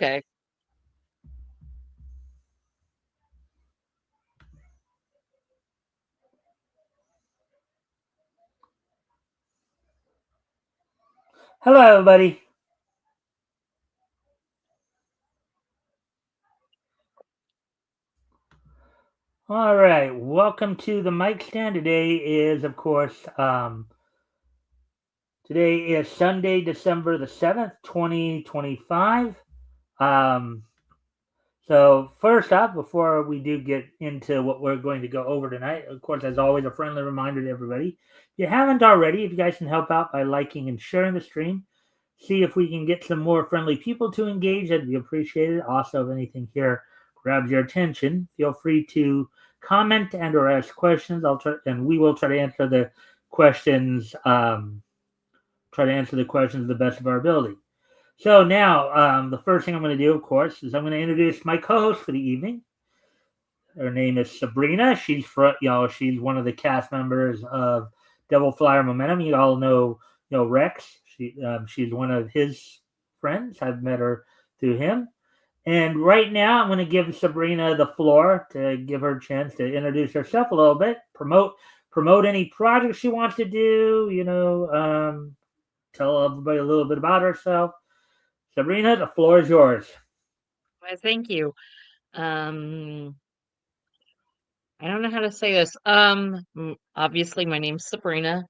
Okay. Hello, everybody. All right, welcome to the Mikestand. Today is Sunday, December the 7th, 2025. Um, so first off, before we do get into what we're going to go over tonight, of course, as always, a friendly reminder to everybody: if you haven't already, if you guys can help out by liking and sharing the stream, see if we can get some more friendly people to engage. That'd be appreciated. Also, if anything here grabs your attention, feel free to comment and or ask questions. We will try to answer the questions. Try to answer the questions to the best of our ability. So now, the first thing I'm going to do, of course, is I'm going to introduce my co-host for the evening. Her name is Sabrina. She's one of the cast members of Devil Flyer Momentum. You all know Rex. She's one of his friends. I've met her through him. And right now, I'm going to give Sabrina the floor to give her a chance to introduce herself a little bit, promote any projects she wants to do. Tell everybody a little bit about herself. Sabrina, the floor is yours. Well, thank you. Um, I don't know how to say this. Obviously, my name's Sabrina.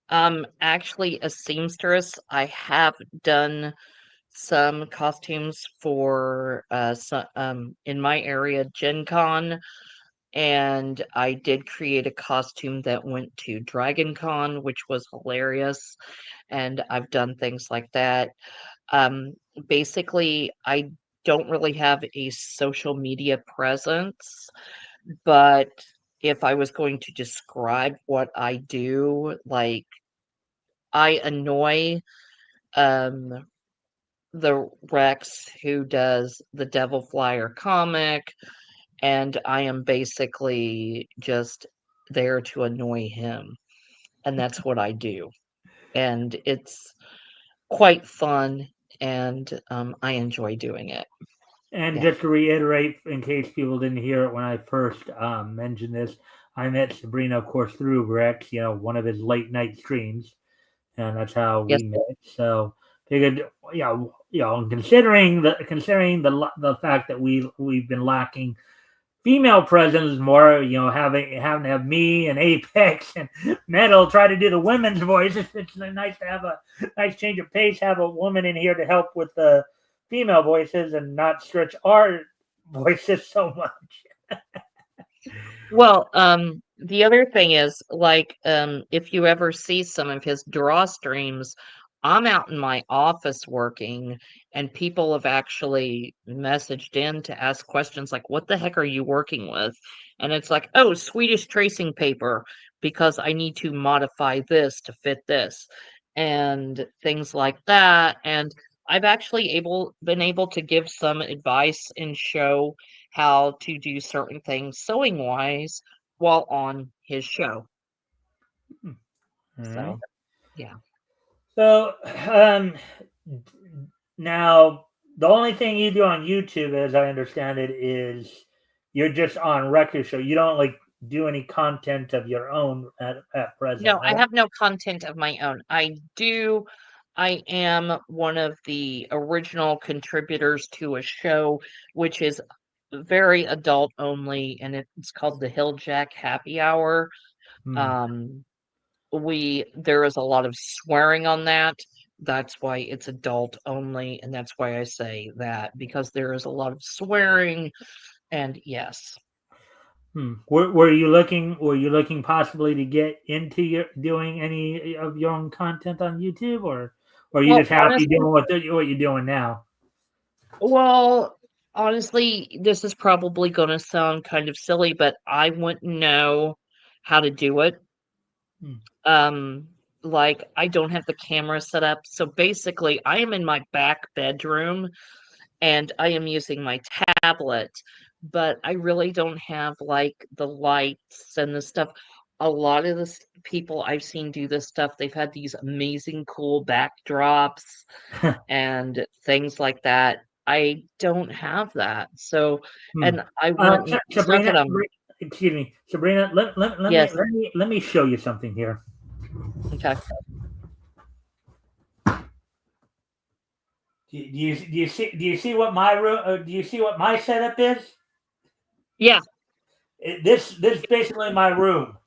Actually a seamstress. I have done some costumes for in my area, Gen Con, and I did create a costume that went to Dragon Con, which was hilarious. And I've done things like that. Um, Basically, I don't really have a social media presence, but if I was going to describe what I do, like I annoy um the Rex who does the Devil Flyer comic, and I am basically just there to annoy him. And that's what I do. And it's quite fun, and I enjoy doing it. And Yeah. just to reiterate, in case people didn't hear it when I first mentioned this, I met Sabrina, of course, through Rex, one of his late night streams, and that's how Yes. we met. So figured, considering the fact that we've been lacking female presence more, having to have me and Apex and Metal try to do the women's voices. It's nice to have a nice change of pace, have a woman in here to help with the female voices and not stretch our voices so much. Well, the other thing is, like, if you ever see some of his draw streams, I'm out in my office working, and people have actually messaged in to ask questions like, "What the heck are you working with?" And it's like, "Oh, Swedish tracing paper, because I need to modify this to fit this," and things like that. And I've actually been able to give some advice and show how to do certain things sewing wise while on his show. All right. So, yeah. So now the only thing you do on YouTube, as I understand it, is you're just on record show. You don't like do any content of your own at present, No, I right? have no content of my own. I am one of the original contributors to a show which is very adult only, and it's called the Hill Jack Happy Hour. Hmm. Um, there is a lot of swearing on that. That's why it's adult only, and that's why I say that, because there is a lot of swearing, and yes. Hmm. Were you looking possibly to get into your doing any of your own content on YouTube, or are you Well, just happy honestly, doing what you're doing now? well, honestly, this is probably gonna sound kind of silly, but I wouldn't know how to do it. Hmm. Um, like, I don't have the camera set up, so basically, I am in my back bedroom and I am using my tablet, but I really don't have like the lights and the stuff. A lot of people I've seen do this stuff, they've had these amazing cool backdrops and things like that. I don't have that. So, Hmm. and I wouldn't. It's not that Sabrina, I'm. excuse me, Sabrina. Yes. Let me show you something here. Okay. Do you see what my room? Do you see what my setup is? Yeah. This is basically my room,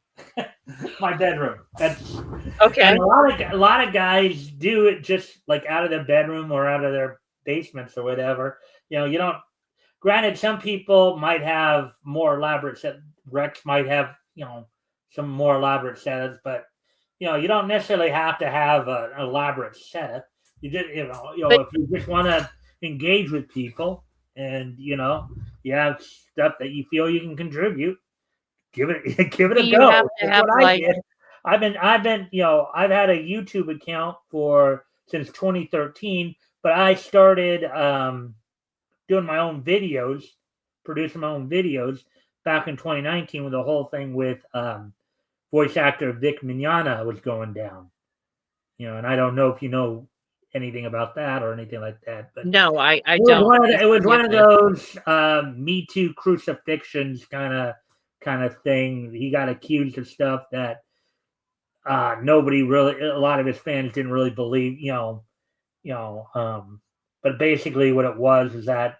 my bedroom. That's and Okay. a lot of guys do it just like out of their bedroom or out of their basements or whatever. You don't. Granted, some people might have more elaborate set. Rex might have some more elaborate setups, but you don't necessarily have to have an elaborate setup. You just But if you just want to engage with people and you have stuff that you feel you can contribute, give it give it do a you have go. to That's have what I like? did. I've been I've had a YouTube account for since 2013, but I started doing my own videos, producing my own videos back in 2019 when the whole thing with voice actor Vic Mignogna was going down. And I don't know if you know anything about that or anything like that, but No, I don't. Please it was forgive one of me. those Me Too crucifixions kind of thing. He got accused of stuff that nobody really, a lot of his fans didn't really believe. You know, but basically what it was is that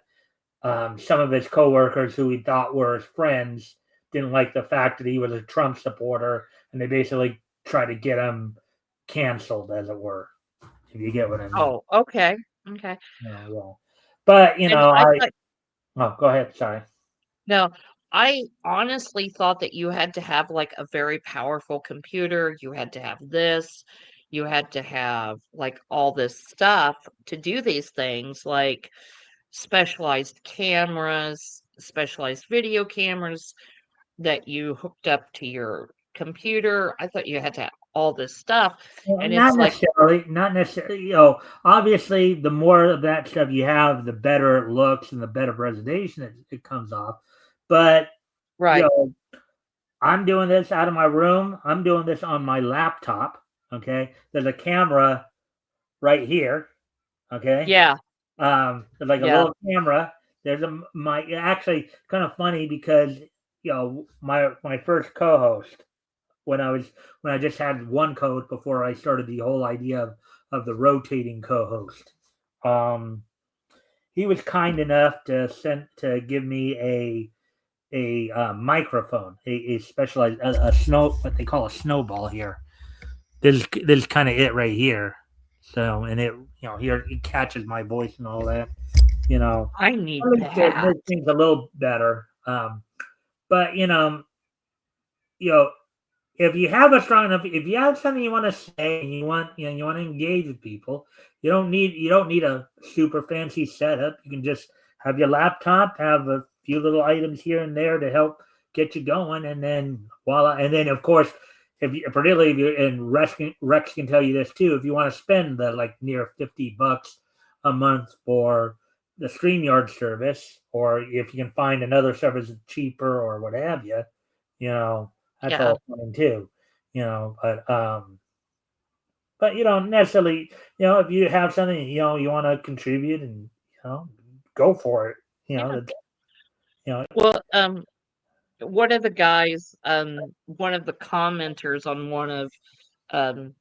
some of his coworkers who he thought were his friends didn't like the fact that he was a Trump supporter, and they basically tried to get him canceled, as it were. If you get what I mean. Oh, okay. Okay. Yeah. But And I thought oh, go ahead. Sorry. no, I honestly thought that you had to have like a very powerful computer. You had to have this. You had to have like all this stuff to do these things, like specialized cameras, specialized video cameras that you hooked up to your computer. I thought you had to have all this stuff. Well, And it's like, not necessarily. Obviously, the more of that stuff you have, the better it looks and the better presentation it comes off. But you right. know, I'm doing this out of my room. I'm doing this on my laptop. Okay, there's a camera right here. Okay, Yeah. there's like a Yeah. little camera. There's a my actually kind of funny because my first co-host when I just had one co-host before I started the whole idea of the rotating co-host. Um, he was kind enough to give me a microphone, a specialized a snow what they call a snowball here. This is kind of it right here. So and it here it catches my voice and all that. You know, I at need least it that. makes things a little better. But you know, if you have a strong enough, if you have something you want to say and you want to engage with people, you don't need a super fancy setup. You can just have your laptop, have a few little items here and there to help get you going, and then voila. And then of course, if you particularly if you're and Rex can tell you this too. If you want to spend the like near $50 a month for the StreamYard service, or if you can find another service cheaper or what have you, you know that's Yeah. all fine too, but you don't necessarily, if you have something, you want to contribute and, go for it. Yeah. That's, you know, Well, one of the guys, one of the commenters on one of um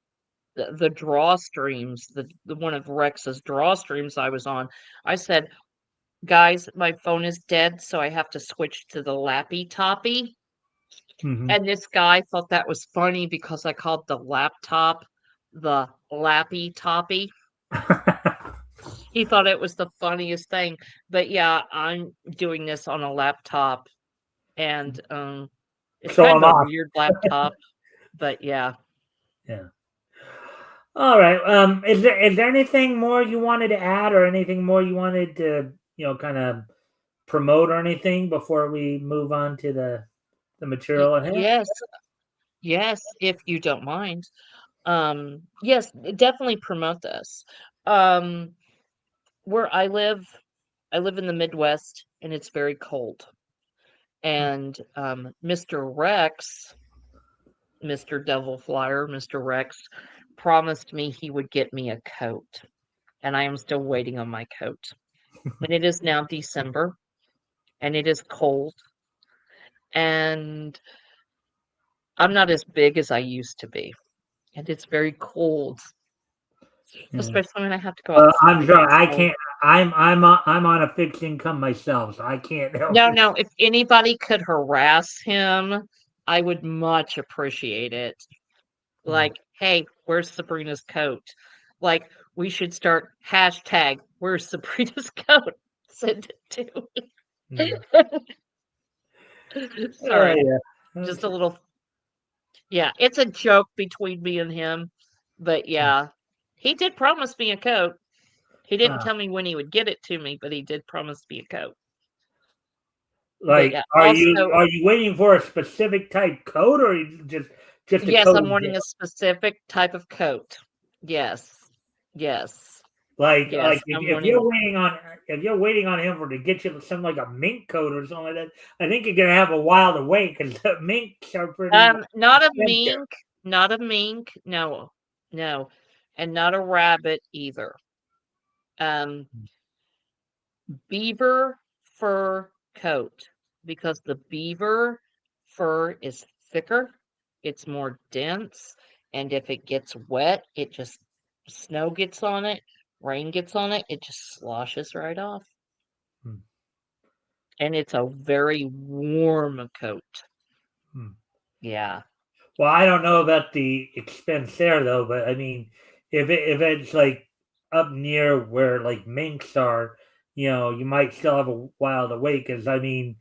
the draw streams, the one of Rex's draw streams I was on, I said, guys, my phone is dead, so I have to switch to the lappy toppy. mhm. And this guy thought that was funny because I called the laptop the lappy toppy. He thought it was the funniest thing. But yeah, I'm doing this on a laptop and it's So kind am of a I. weird laptop, but yeah. Yeah. All right. Is there anything more you wanted to add, or anything more you wanted to, kind of promote, or anything before we move on to the material at hand? Yes, yes, if you don't mind. Yes, definitely promote this. Um, where I live in the Midwest and it's very cold. And Mr. Rex, Mr. Devil Flyer, Mr. Rex promised me he would get me a coat, and I am still waiting on my coat. and it is now December, and it is cold, and I'm not as big as I used to be, and it's very cold, Yeah. especially when I have to go Well, I'm outside. sorry, It's I cold. can't. I'm on a fixed income myself, so I can't help No, you. no, if anybody could harass him, I would much appreciate it. Hmm, Like, "Hey, where's Sabrina's coat?" Like, we should start hashtag, "Where's Sabrina's coat?" Send it to hmm. me. Oh Sorry, yeah. just a little yeah, it's a joke between me and him, but yeah, he did promise me a coat. He didn't Uh, tell me when he would get it to me, but he did promise me a coat. But like, yeah, are you also are you waiting for a specific type code, or just a yes, code I'm in wanting a general? specific type of coat. Yes. Yes. Like Yes, I'm if wanting you're waiting on him for to get you something like a mink coat or something like that, I think you're gonna have a while to wait because the minks are pretty not a expensive. mink, not a mink, no. No. And not a rabbit either. Um, beaver fur coat because the beaver fur is thicker, it's more dense, and if it gets wet, it just snow gets on it, rain gets on it, it just sloshes right off. Hmm, And it's a very warm coat. hmm. Yeah. Well, I don't know about the expense there though, but I mean, if it's like up near where like minks are, you might still have a while to wait because I mean,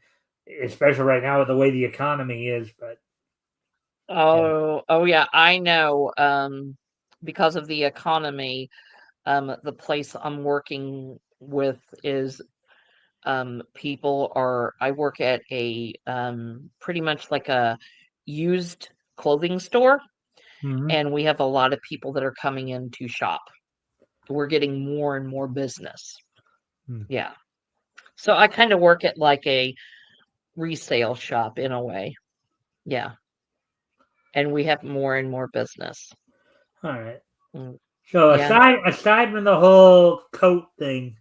especially right now with the way the economy is. But yeah, Oh yeah, I know. Because of the economy, the place I'm working with is people are I work at a pretty much like a used clothing store, hmm, and we have a lot of people that are coming in to shop. We're getting more and more business. hmm. Yeah. So I kind of work at like a resale shop in a way. Yeah. And we have more and more business. All right. Mm, So yeah. aside from the whole coat thing,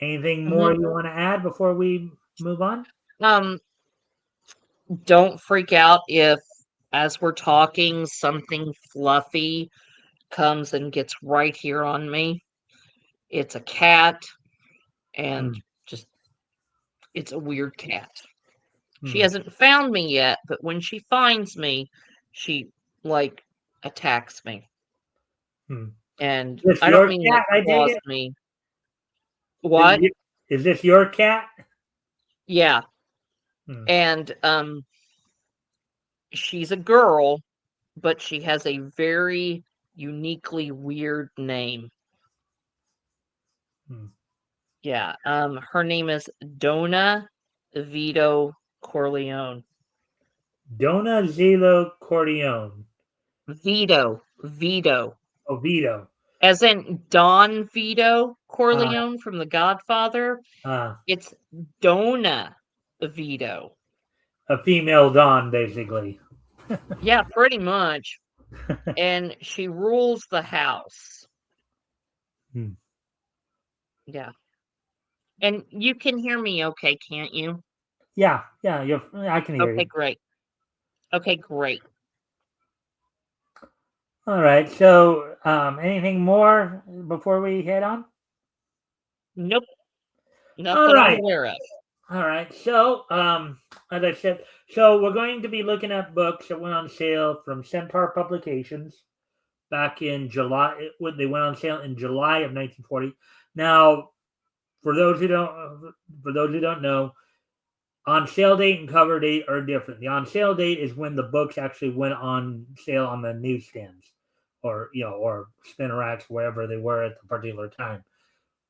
anything more hmm you want to add before we move on? Um, don't freak out if, as we're talking, something fluffy comes and gets right here on me. It's a cat, and Hmm, just it's a weird cat. She hmm, hasn't found me yet, but when she finds me, she like attacks me. hmm. And Is this I don't your mean like cat? I take claws it. me. Is, What? is this your cat? Yeah. Hmm, And she's a girl, but she has a very uniquely weird name. hmm. Yeah. Her name is Donna Vito Corleone. Dona Zelo Corleone. Vito. Oviedo. As in Don Vito Uh, Corleone from The Godfather. uh, It's Donna Vito. a female Don, basically. Yeah, pretty much. And she rules the house. Hmm. Yeah. And you can hear me okay, can't you? Yeah, yeah, I can hear Okay, you. great. Okay, great. All right. So, anything more before we head on? Nope, not All that I'm right. aware of. All right. So, as I said, so we're going to be looking at books that went on sale from Centaur Publications back in July. When they went on sale in July of 1940. Now, for those who don't know, on sale date and cover date are different. The on sale date is when the books actually went on sale on the newsstands, or spinner racks, wherever they were at the particular time.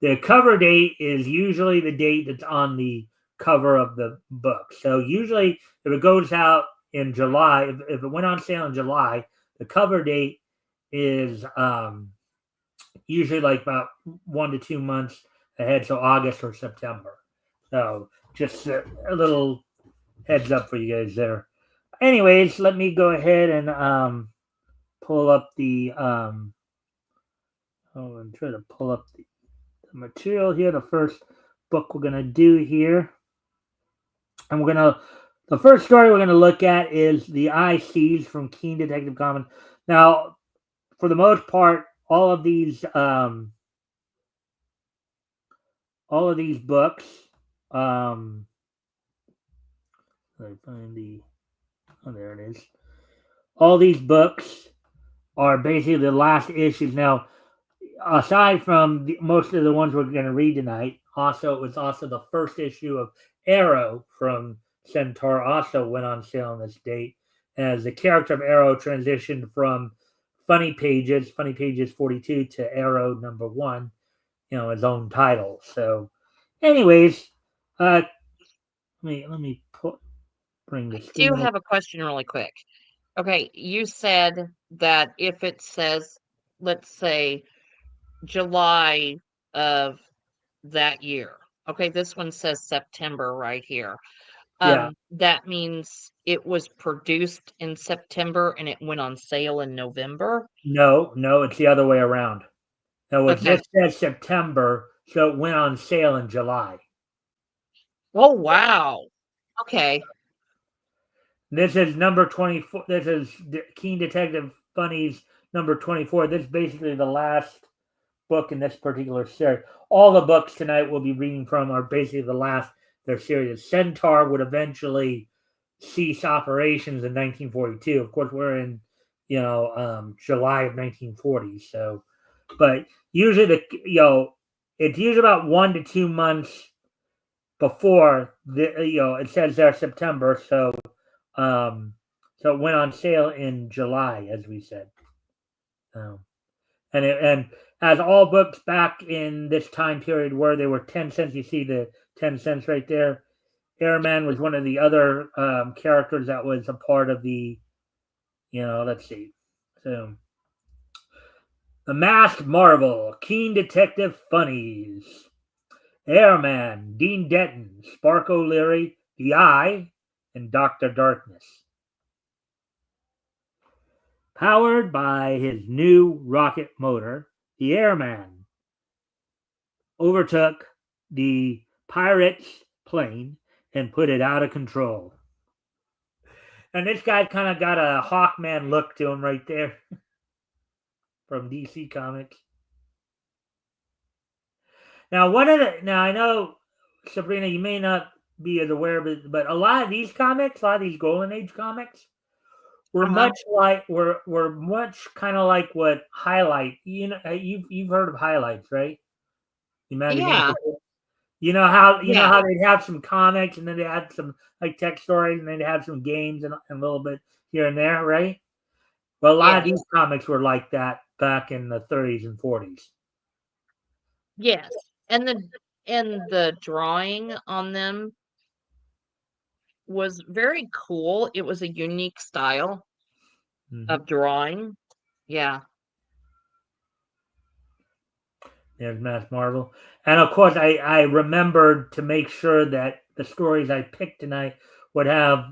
The cover date is usually the date that's on the cover of the book. So usually, if it goes out in July, if it went on sale in July, the cover date is usually like about 1 to 2 months ahead, so August or September. So just a little heads up for you guys there. Anyways, let me go ahead and pull up the I'm trying to pull up the material here. The first book we're gonna do here, and the first story we're gonna look at is the ICs from Keen Detective Comics. Now, for the most part, all of these books, let me find there it is. All these books are basically the last issues. Now, aside from most of the ones we're going to read tonight, it was also the first issue of Arrow from Centaur also went on sale on this date, as the character of Arrow transitioned from Funny Pages 42 to Arrow #1, his own title. So, anyways, let me bring I the do screen up. have a question really quick. Okay, you said that if it says, let's say, July of that year. Okay, this one says September right here. Yeah, That means it was produced in September and it went on sale in November? no, it's the other way around. No, it Okay. just says September, so it went on sale in July. Oh, wow. Okay. This is number 24. This is Keen Detective Funny's number 24. This is basically the last book in this particular series. All the books tonight we'll be reading from are basically the last their series. Centaur would eventually cease operations in 1942. Of course, we're in July of 1940. So, but usually it's usually about 1 to 2 months before it says there September. Um, so it went on sale in July, as we said. And as all books back in this time period were, they were 10 cents. You see the 10 cents right there. Airman was one of the other characters that was a part of the, let's see. So, The Masked Marvel, Keen Detective Funnies, Airman, Dean Denton, Spark O'Leary, The Eye, and Dr. Darkness. Powered by his new rocket motor, the Airman overtook the pirates' plane and put it out of control. And this guy kind of got a Hawkman look to him right there from DC Comics. Now, I know, Sabrina, you may not be as aware of it, but a lot of these Golden Age comics, were Uh-huh. much kind of like what Highlight. You've heard of Highlights, right? The magazine. Yeah. Yeah. How they'd have some comics and then they had some like tech stories and then they had some games and a little bit here and there, right? Well, a lot of Yes. these comics were like that back in the 30s and 40s. Yes. And the drawing on them was very cool. It was a unique style Mm-hmm. of drawing. Yeah. There's Mass Marvel, and of course, I remembered to make sure that the stories I picked tonight would have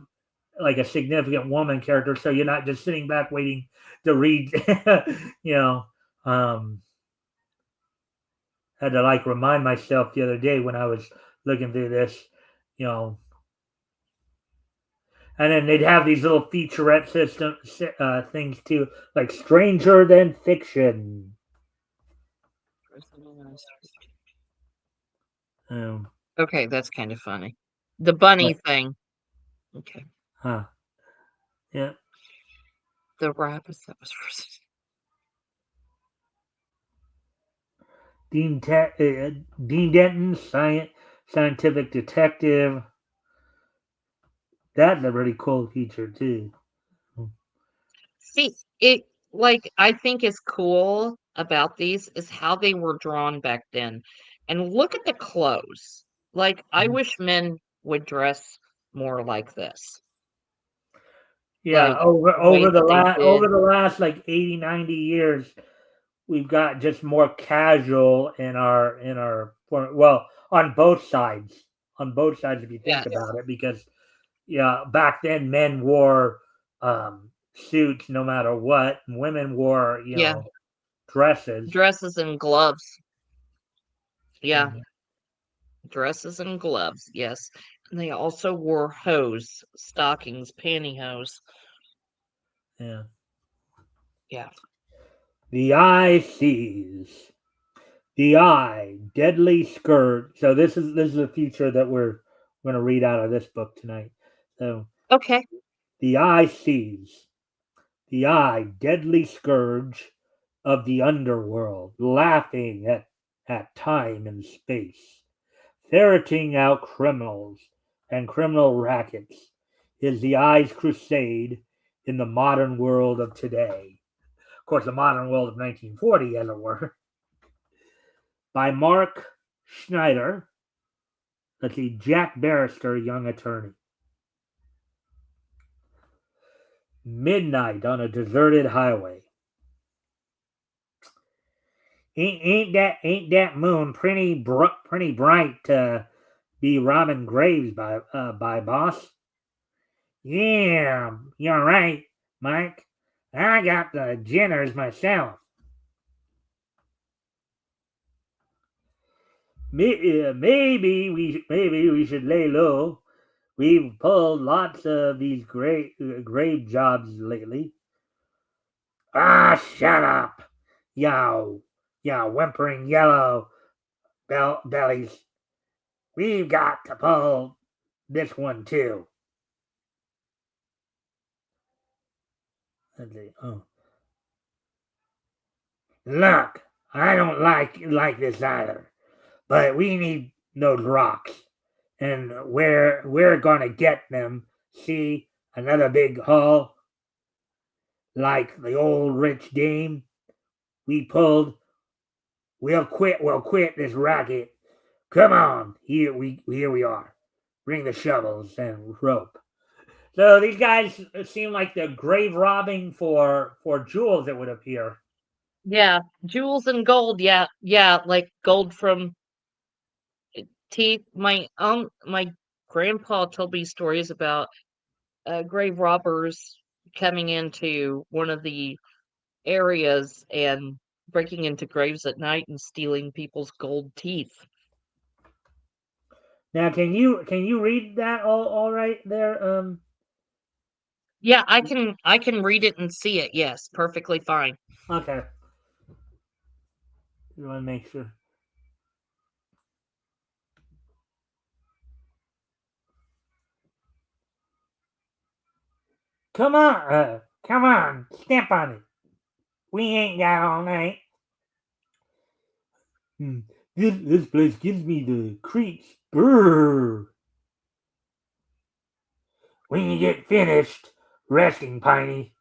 like a significant woman character, so you're not just sitting back waiting to read. you know, um, Had to like remind myself the other day when I was looking through this, you know, and then they'd have these little featurette system things too, like Stranger Than Fiction. Um, Okay, that's kind of funny. The bunny thing. Okay. huh? Yeah. The rabbits that was first. Dean Denton, scientific detective. That's a really cool feature too. See, I think is cool about these is how they were drawn back then. And look at the clothes. Like, I Mhm. wish men would dress more like this. Yeah, Like, the way that they over did. the last like 80, 90 years, we've got just more casual on both sides. On both sides if you think Yes. about it, because yeah, back then men wore suits no matter what, and women wore, Yeah. dresses. Dresses and gloves. Yeah. Mhm. dresses and gloves, yes. And they also wore hose, stockings, pantyhose. Yeah. Yeah. The eye sees. The eye, deadly scourge. So this is a feature that we're going to read out of this book tonight. So Okay. the eye sees. The eye, deadly scourge of the underworld, laughing at time and space, ferreting out criminals and criminal rackets, is the eye's crusade in the modern world of today. Of course, the modern world of 1940, as it were. By Mark Schneider. Let's see, Jack Barrister, young attorney. Midnight on a deserted highway. Ain't that moon pretty bright to be robbing graves by boss? Yeah, you're right, Mike. I got the jinners myself. Maybe we should lay low. We've pulled lots of these grave jobs lately. Ah, shut up, yow, whimpering yellow bellies. We've got to pull this one too. Oh. Look, I don't like this either, but we need those rocks, and we're gonna get them. See, another big haul like the old rich dame we pulled. We'll quit this racket. Come on, here we are. Bring the shovels and rope. So these guys seem like they're grave robbing for jewels, it would appear. Yeah. Jewels and gold. Yeah. Yeah. Like gold from teeth. My grandpa told me stories about grave robbers coming into one of the areas and breaking into graves at night and stealing people's gold teeth. Now, can you read that all right there? Yeah, I can read it and see it. Yes, perfectly fine. Okay. You want to make sure. Come on, step on it. We ain't got all night. This place gives me the creeps. Brrr. When you get finished resting, Piney,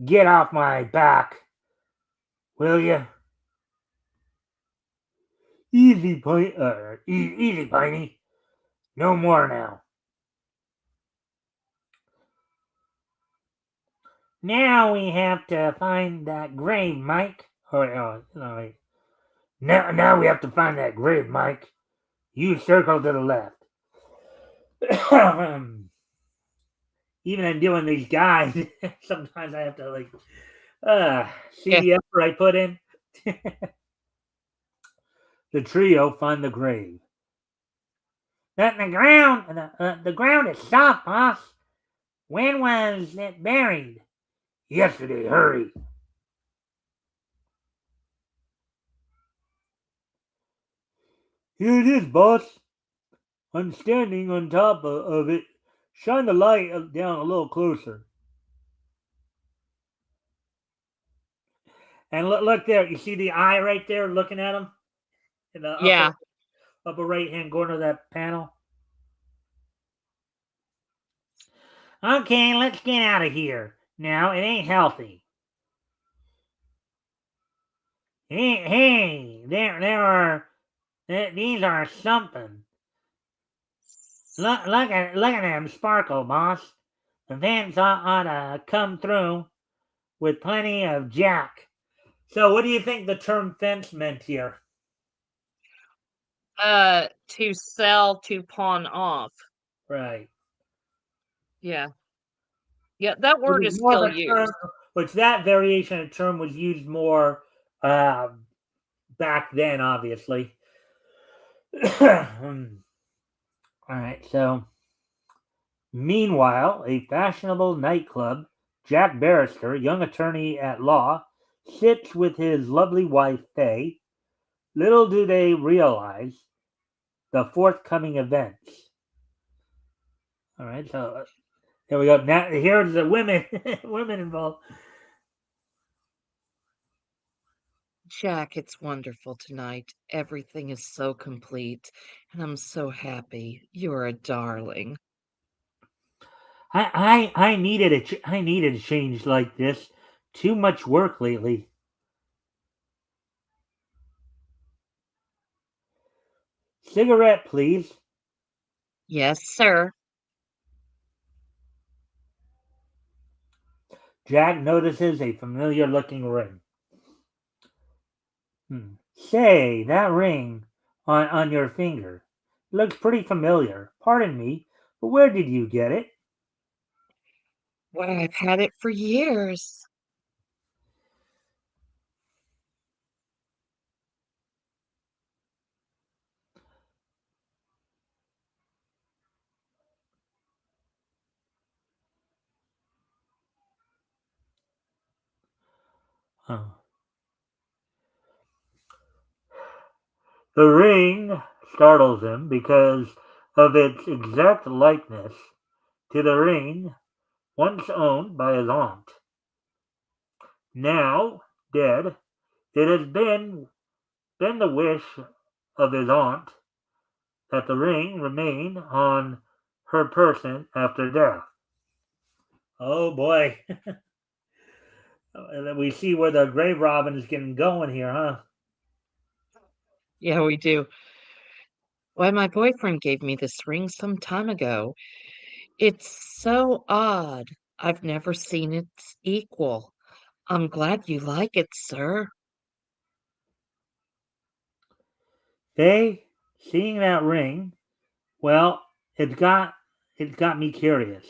get off my back, will you? Easy, Piney. No more now. Now we have to find that grave, Mike. No. Now we have to find that grave, Mike. You circle to the left. Even in doing these guys, sometimes I have to see Yeah. the effort I put in. The trio find the grave. The ground is soft, boss. When was it buried? Yesterday. Hurry. Here it is, boss. I'm standing on top of it. Shine the light down a little closer. And look there. You see the eye right there looking at him in the Yeah. upper right hand corner of that panel? Okay, let's get out of here. Now, it ain't healthy. Hey, these are something. Look at them sparkle, boss. The vents ought to come through with plenty of jack. So, what do you think the term fence meant here? To sell, to pawn off. Right. Yeah. Yeah, that It word was is more of still a term, used. which that variation of term was used more back then, obviously. All right, so meanwhile, a fashionable nightclub, Jack Barrister, young attorney at law, sits with his lovely wife, Faye. Little do they realize the forthcoming events. All right, so here we go. Now here's the women, women involved. Jack, it's wonderful tonight. Everything is so complete, and I'm so happy. You're a darling. I needed I needed a change like this. Too much work lately. Cigarette, please. Yes, sir. Jack notices a familiar looking ring. Say, that ring on your finger looks pretty familiar. Pardon me, but where did you get it? Why, I've had it for years. Oh. The ring startles him because of its exact likeness to the ring once owned by his aunt. Now dead, it has been the wish of his aunt that the ring remain on her person after death. Oh boy. We see where the grave robin is getting going here, huh? Yeah, we do. Why, my boyfriend gave me this ring some time ago. It's so odd. I've never seen its equal. I'm glad you like it, sir. Hey, seeing that ring, well, it's got me curious.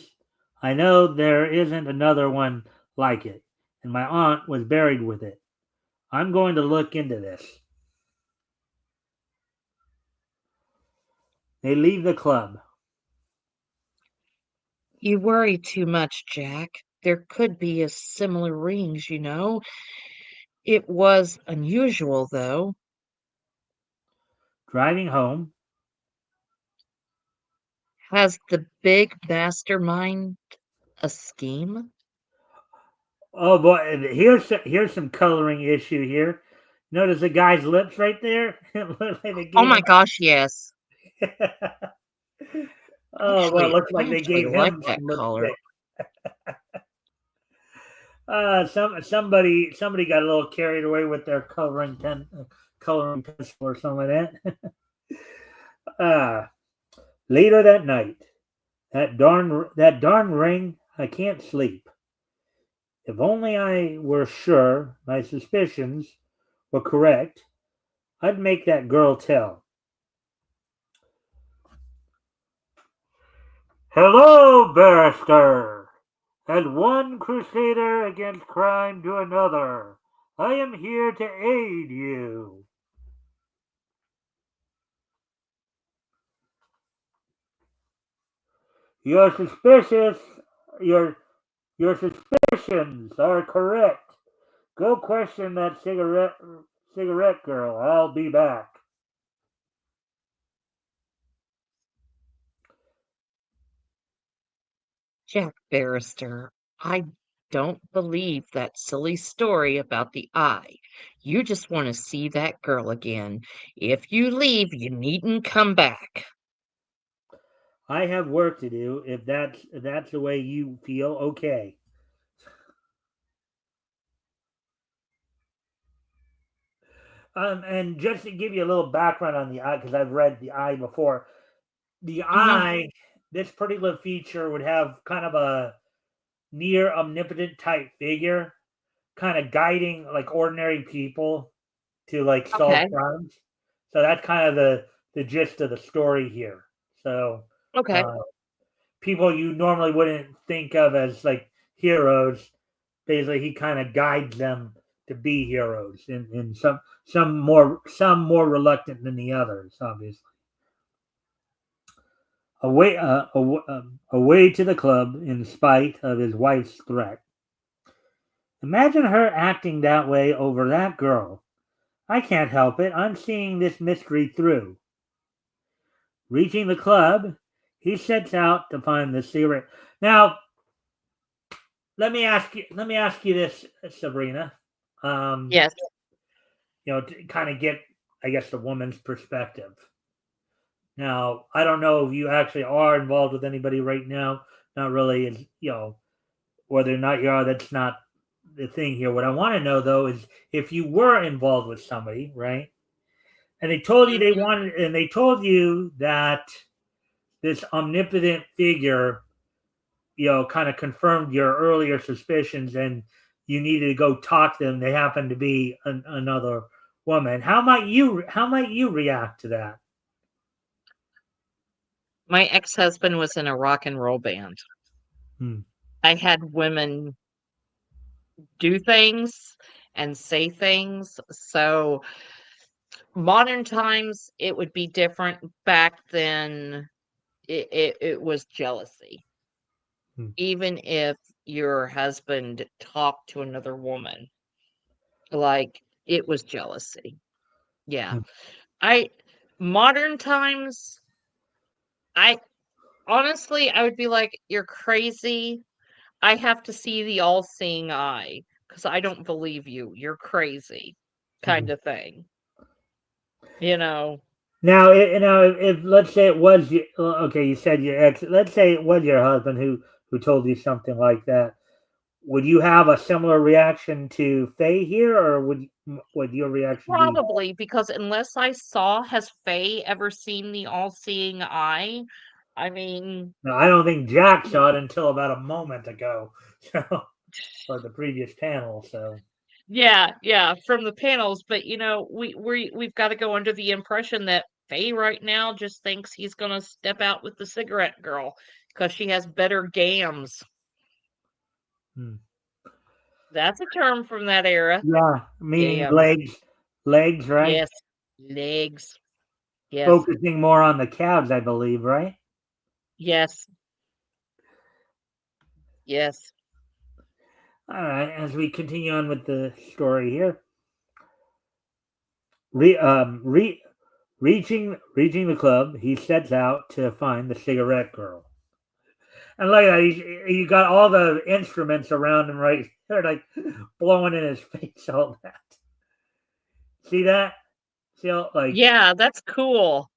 I know there isn't another one like it, and my aunt was buried with it. I'm going to look into this. They leave the club. You worry too much, Jack. There could be a similar rings, you know. It was unusual, though. Driving home. Has the big mastermind a scheme? Oh boy, here's some coloring issue here. Notice the guy's lips right there? It looks like they Oh gave my him. gosh, yes. Oh well, it looks I like they actually gave like him that some color. lipstick. Somebody got a little carried away with their coloring pencil or something like that. uh, Later that night, that darn ring, I can't sleep. If only I were sure my suspicions were correct, I'd make that girl tell. Hello, barrister! And one crusader against crime to another. I am here to aid you. Your suspicious your your suspicions are correct. Go question that cigarette girl. I'll be back. Jack Barrister, I don't believe that silly story about the eye. You just want to see that girl again. If you leave, you needn't come back. I have work to do. If that's the way you feel, okay. And just to give you a little background on the eye, because I've read the eye before. The Hmm. eye, this particular feature would have kind of a near omnipotent type figure, kind of guiding like ordinary people to like solve Okay. crimes. So that's kind of the gist of the story here. So Okay. uh, people you normally wouldn't think of as like heroes, basically he kind of guides them to be heroes, and some more reluctant than the others, obviously. away to the club in spite of his wife's threat. Imagine her acting that way over that girl. I can't help it. I'm seeing this mystery through. Reaching the club, he sets out to find the cigarette. Now, let me ask you this, Sabrina. Um, Yes. to kind of get, I guess, the woman's perspective. Now, I don't know if you actually are involved with anybody right now. Not really, is whether or not you are. That's not the thing here. What I want to know though is if you were involved with somebody, right? And they told you they Mhm. wanted, and they told you that this omnipotent figure, kind of confirmed your earlier suspicions, and you needed to go talk to them. They happened to be another woman. How might you react to that? My ex-husband was in a rock and roll band. Hmm. I had women do things and say things. So modern times, it would be different. Back then, it was jealousy. Hmm. Even if your husband talked to another woman, like it was jealousy. Yeah. Hmm. I modern times, I honestly, I would be like, you're crazy. I have to see the all-seeing eye because I don't believe you. You're crazy, Hmm. kind of thing. You know, Now, if let's say it was okay, you said your ex. Let's say it was your husband who told you something like that. Would you have a similar reaction to Faye here, or would your reaction be? probably because unless I saw, has Faye ever seen the all-seeing eye? I mean, No, I don't think Jack saw it until about a moment ago, so or the previous panel. So, yeah, yeah, from the panels, but we've got to go under the impression that Faye right now just thinks he's gonna step out with the cigarette girl because she has better gams. hmm. That's a term from that era. Yeah, meaning Gams. legs, right? Yes. Legs. Yes. Focusing more on the calves, I believe, right? Yes. Yes. All right. As we continue on with the story here, re, re, reaching the club, he sets out to find the cigarette girl. And look at that, he got all the instruments around him right there, like blowing in his face, all that. See that? See how, like, Yeah, that's cool.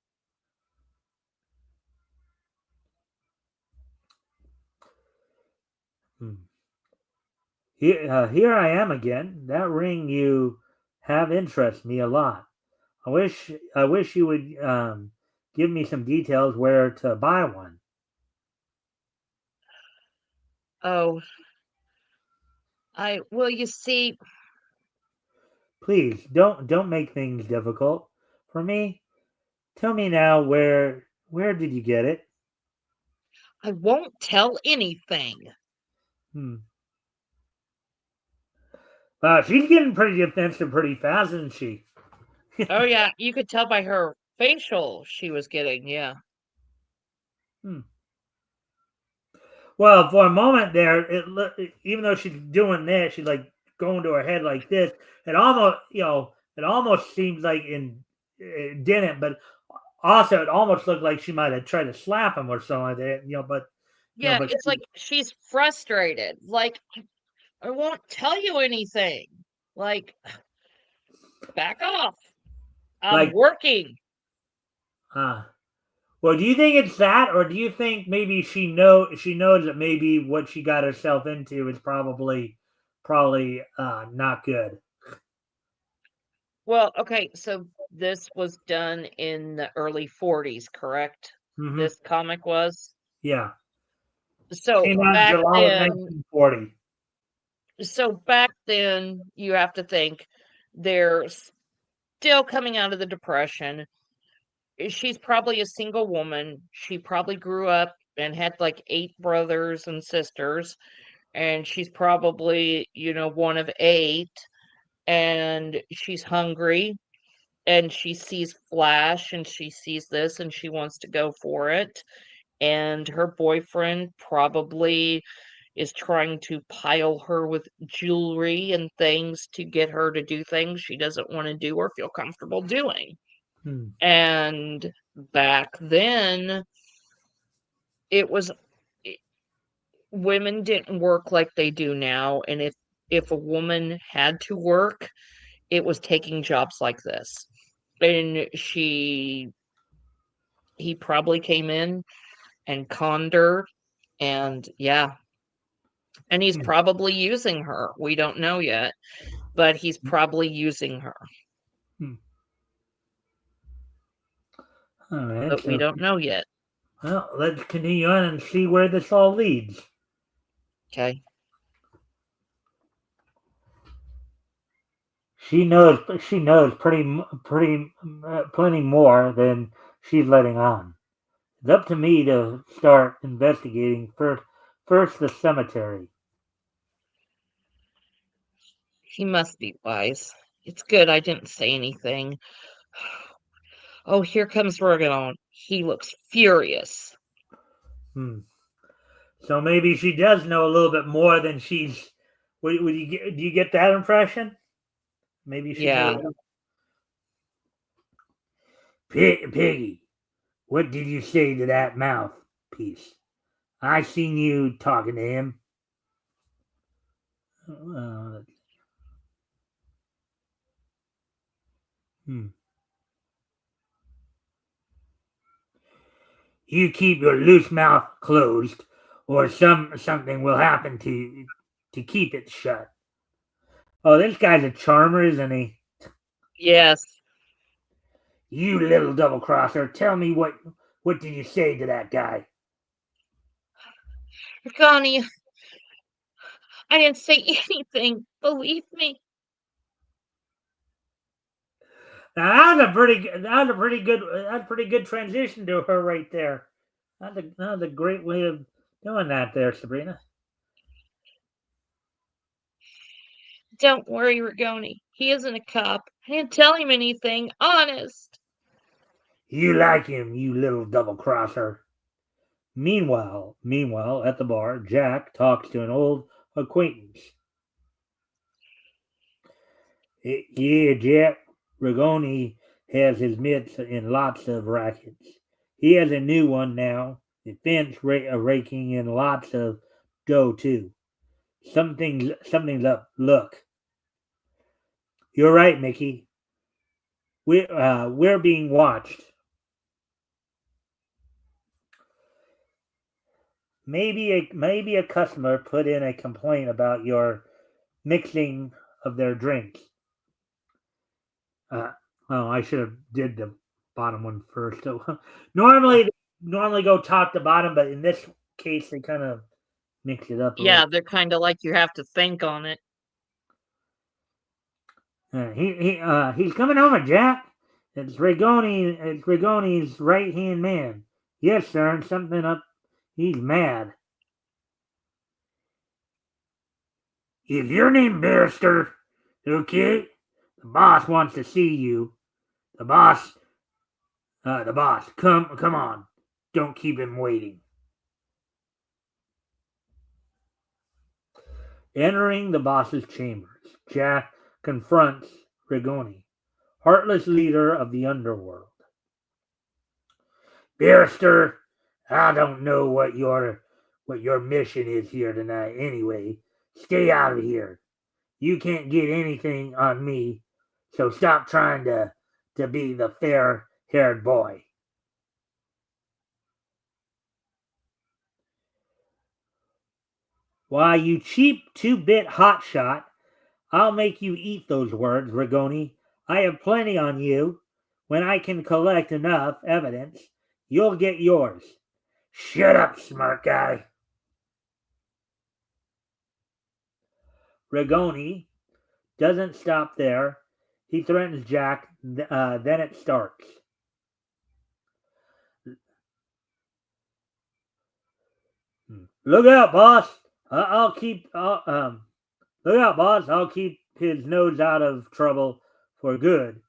hmm. Here I am again. That ring you have interests me a lot. I wish you would give me some details where to buy one. Oh, you see, Please don't make things difficult for me. Tell me now where did you get it? I won't tell anything. Hmm. She's getting pretty defensive pretty fast, isn't she? Oh yeah, you could tell by her facial she was getting, yeah. Hmm. Well, for a moment there, even though she's doing this, she's like going to her head like this. It almost seems like it didn't, but also it almost looked like she might have tried to slap him or something like that. Yeah, But it's like she's frustrated. Like, I won't tell you anything. Like, back off. I'm like, working. uh, well, do you think it's that, or do you think maybe she knows that maybe what she got herself into is probably not good. Well, okay, so this was done in the early 40s, correct? Hmm. This comic was? Yeah, So came out in back July of then, 1940. you have to think they're still coming out of the depression. She's probably a single woman. She probably grew up and had like 8 brothers and sisters, and she's probably, one of 8, and she's hungry, and she sees Flash, and she sees this, and she wants to go for it. and her boyfriend probably is trying to pile her with jewelry and things to get her to do things she doesn't want to do or feel comfortable doing. Hmm. And back then, it was women didn't work like they do now, and if a woman had to work, it was taking jobs like this. And he probably came in and conned her, and yeah, and he's Hmm. probably using her. We don't know yet, but he's probably using her. Hmm. All right. But we So, don't know yet. well, let's continue on and see where this all leads. Okay. She knows. She knows plenty more than she's letting on. It's up to me to start investigating first the cemetery. He must be wise. It's good I didn't say anything. Oh, here comes Rogan. He looks furious. Hmm. So maybe she does know a little bit more than she's. Would you get? Do you get that impression? Maybe she Yeah. knows. Piggy, what did you say to that mouthpiece? I seen you talking to him. Uh, hmm. You keep your loose mouth closed, or something will happen to keep it shut. Oh, this guy's a charmer, isn't he? Yes. You little double crosser, tell me what did you say to that guy? Connie, I didn't say anything. Believe me. Now that was a pretty good transition to her right there. That was a great way of doing that there, Sabrina. Don't worry, Rigoni. He isn't a cop. I didn't tell him anything. Honest. You like him, you little double crosser. Meanwhile, at the bar, Jack talks to an old acquaintance. Yeah, Jack, Rigoni has his mitts in lots of rackets. He has a new one now. The fence raking in lots of dough too. Something's up. Look, you're right, Mickey. We're being watched. Maybe a customer put in a complaint about your mixing of their drinks. Uh, oh, I should have did the bottom one first. So normally go top to bottom, but in this case they kind of mix it up a little. Yeah, they're kind of like you have to think on it. He's coming over, Jack. It's Rigoni's right hand man. Yes, sir. And something up. He's mad. Is your name Barrister? Okay. The boss wants to see you. The boss. The boss. Come on. Don't keep him waiting. Entering the boss's chambers, Jack confronts Rigoni, heartless leader of the underworld. Barrister, I don't know what your mission is here tonight anyway. Stay out of here. You can't get anything on me, so stop trying to be the fair-haired boy. Why, you cheap two-bit hotshot, I'll make you eat those words, Rigoni. I have plenty on you. When I can collect enough evidence, you'll get yours. Shut up, smart guy. Rigoni doesn't stop there. He threatens Jack. Then it starts. Look out, boss! I'll keep. Look out, boss! I'll keep his nose out of trouble for good.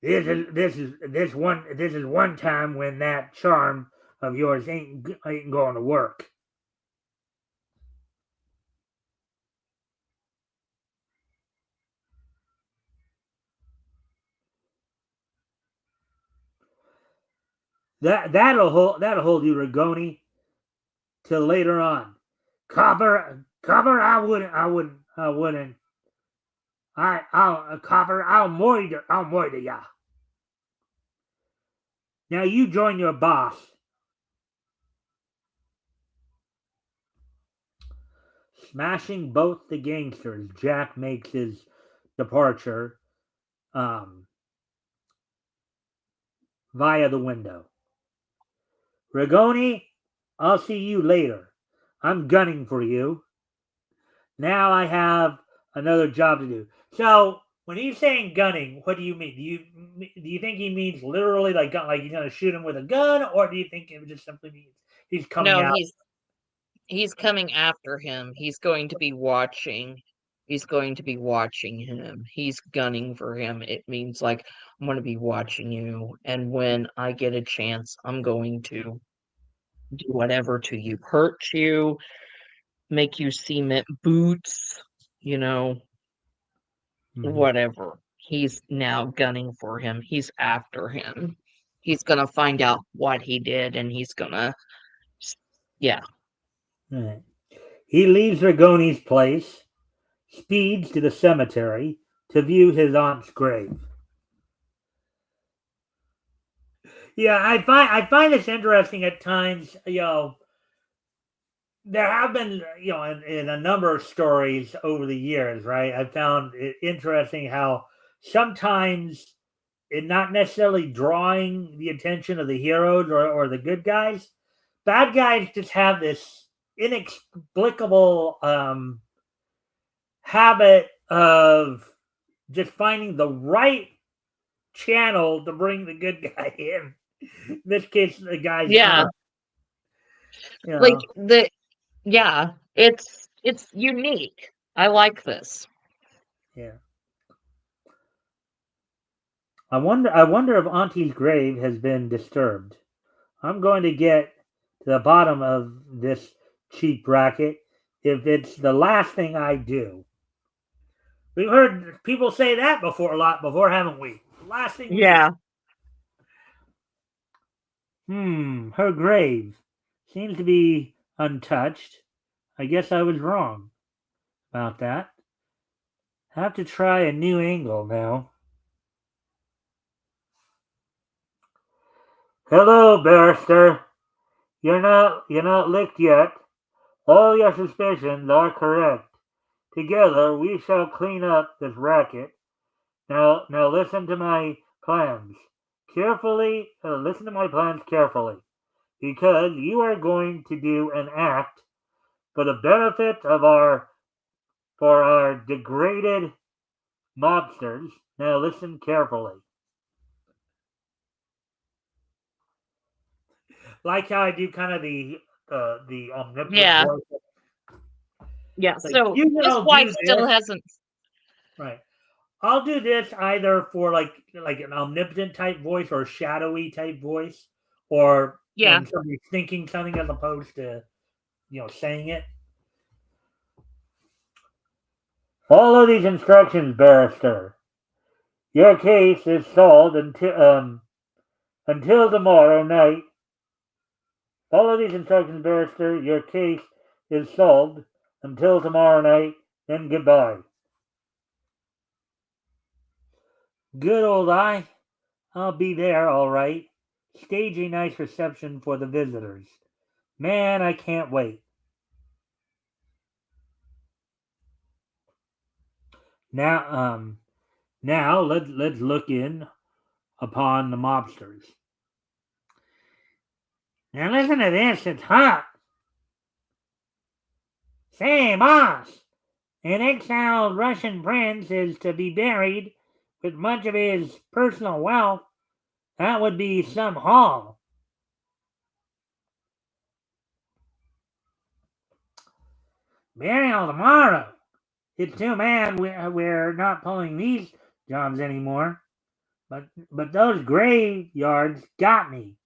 this is one time when that charm of yours ain't going to work. That'll hold you, Rigoni, till later on. Copper, I wouldn't. I'll Copper, I'll murder ya. Now you join your boss. Smashing both the gangsters, Jack makes his departure via the window. Rigoni, I'll see you later. I'm gunning for you. Now I have another job to do. So when he's saying gunning, what do you mean? Do you think he means literally like he's gonna shoot him with a gun, or do you think it just simply means he's coming No, out? he's coming after him. He's going to be watching. He's going to be watching him. He's gunning for him. It means like I'm going to be watching you, and when I get a chance, I'm going to do whatever to you, hurt you, make you cement boots, you know, whatever. He's now gunning for him. He's after him. He's gonna find out what he did, and he's gonna, yeah. Right. He leaves Rigoni's place, speeds to the cemetery to view his aunt's grave. Yeah, I find this interesting at times. There have been, in a number of stories over the years, right? I found it interesting how sometimes it not necessarily drawing the attention of the heroes or the good guys. Bad guys just have this inexplicable habit of just finding the right channel to bring the good guy in. In this case, the guy's Yeah, like know. yeah, it's unique. I like this. Yeah. I wonder if Auntie's grave has been disturbed. I'm going to get to the bottom of this cheap racket if it's the last thing I do. We've heard people say that before a lot before, haven't we? The last thing we do. Yeah. Her grave seems to be untouched. I guess I was wrong about that. Have to try a new angle now. Hello, barrister. You're not licked yet. All your suspicions are correct. Together we shall clean up this racket. Now listen to my plans. Listen to my plans carefully, because you are going to do an act for the benefit of our degraded mobsters. Now listen carefully. Like how I do kind of the omnipotent Yeah. voice. Yeah. Like So you his will wife do still this, hasn't. right? I'll do this either for like an omnipotent type voice or a shadowy type voice, or Yeah. when somebody's thinking something as opposed to saying it. Follow these instructions, barrister. Your case is solved until tomorrow night. Follow these instructions, barrister. Your case is solved until tomorrow night. Then goodbye. Good old eye. I'll be there, all right. Stage a nice reception for the visitors. Man, I can't wait. Now, let's look in upon the mobsters. Now listen to this. It's hot. Say, boss, an exiled Russian prince is to be buried with much of his personal wealth. That would be some haul. Burial tomorrow. It's too bad we're not pulling these jobs anymore. But those graveyards got me.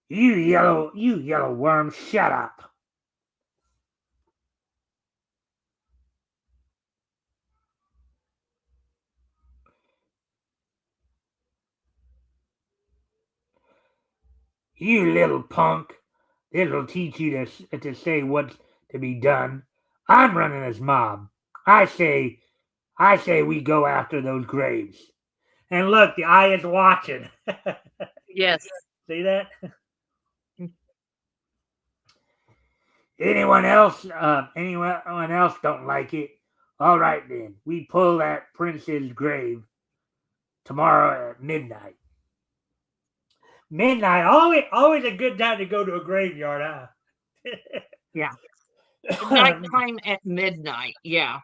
You yellow worm, shut up. You little punk. This'll teach you to say what's to be done. I'm running this mob. I say we go after those graves. And look, the eye is watching. Yes. See that? Anyone else? Anyone else don't like it? All right then. We pull that prince's grave tomorrow at midnight. Midnight, always a good time to go to a graveyard, huh? Yeah. Nighttime at midnight. Yeah.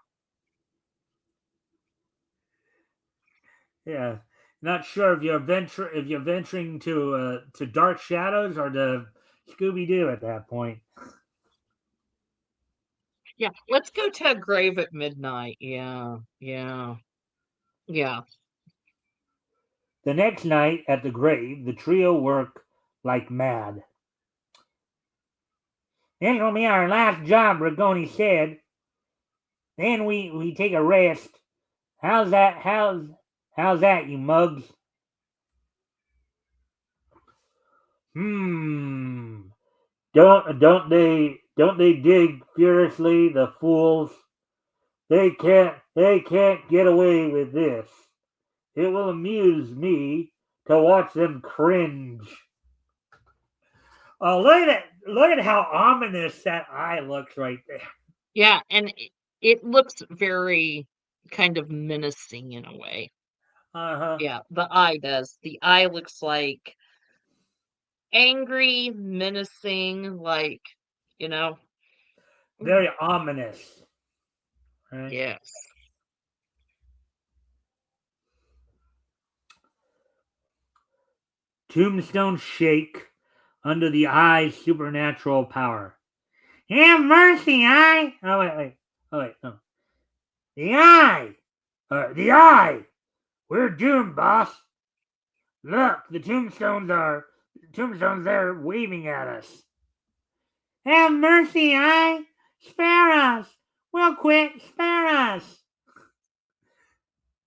Yeah. Not sure if you're venturing to Dark Shadows or to Scooby Doo at that point. Yeah. Let's go to a grave at midnight. Yeah. Yeah. Yeah. The next night at the grave, the trio work like mad. This will be our last job, Rigoni said. Then we take a rest. How's that? How's that, you mugs? Hmm. Don't they dig furiously, the fools? They can't get away with this. It will amuse me to watch them cringe. Oh, look at how ominous that eye looks right there. Yeah. And it looks very kind of menacing in a way. Uh-huh. Yeah. The eye does. The eye looks like angry, menacing, like, you know. Very ominous. Right? Yes. Tombstones shake under the eye's supernatural power. Have mercy, eye! Oh wait. Oh wait, no. The eye! The eye! We're doomed, boss. Look, the tombstones there waving at us. Have mercy, eye! Spare us! We'll quit, spare us!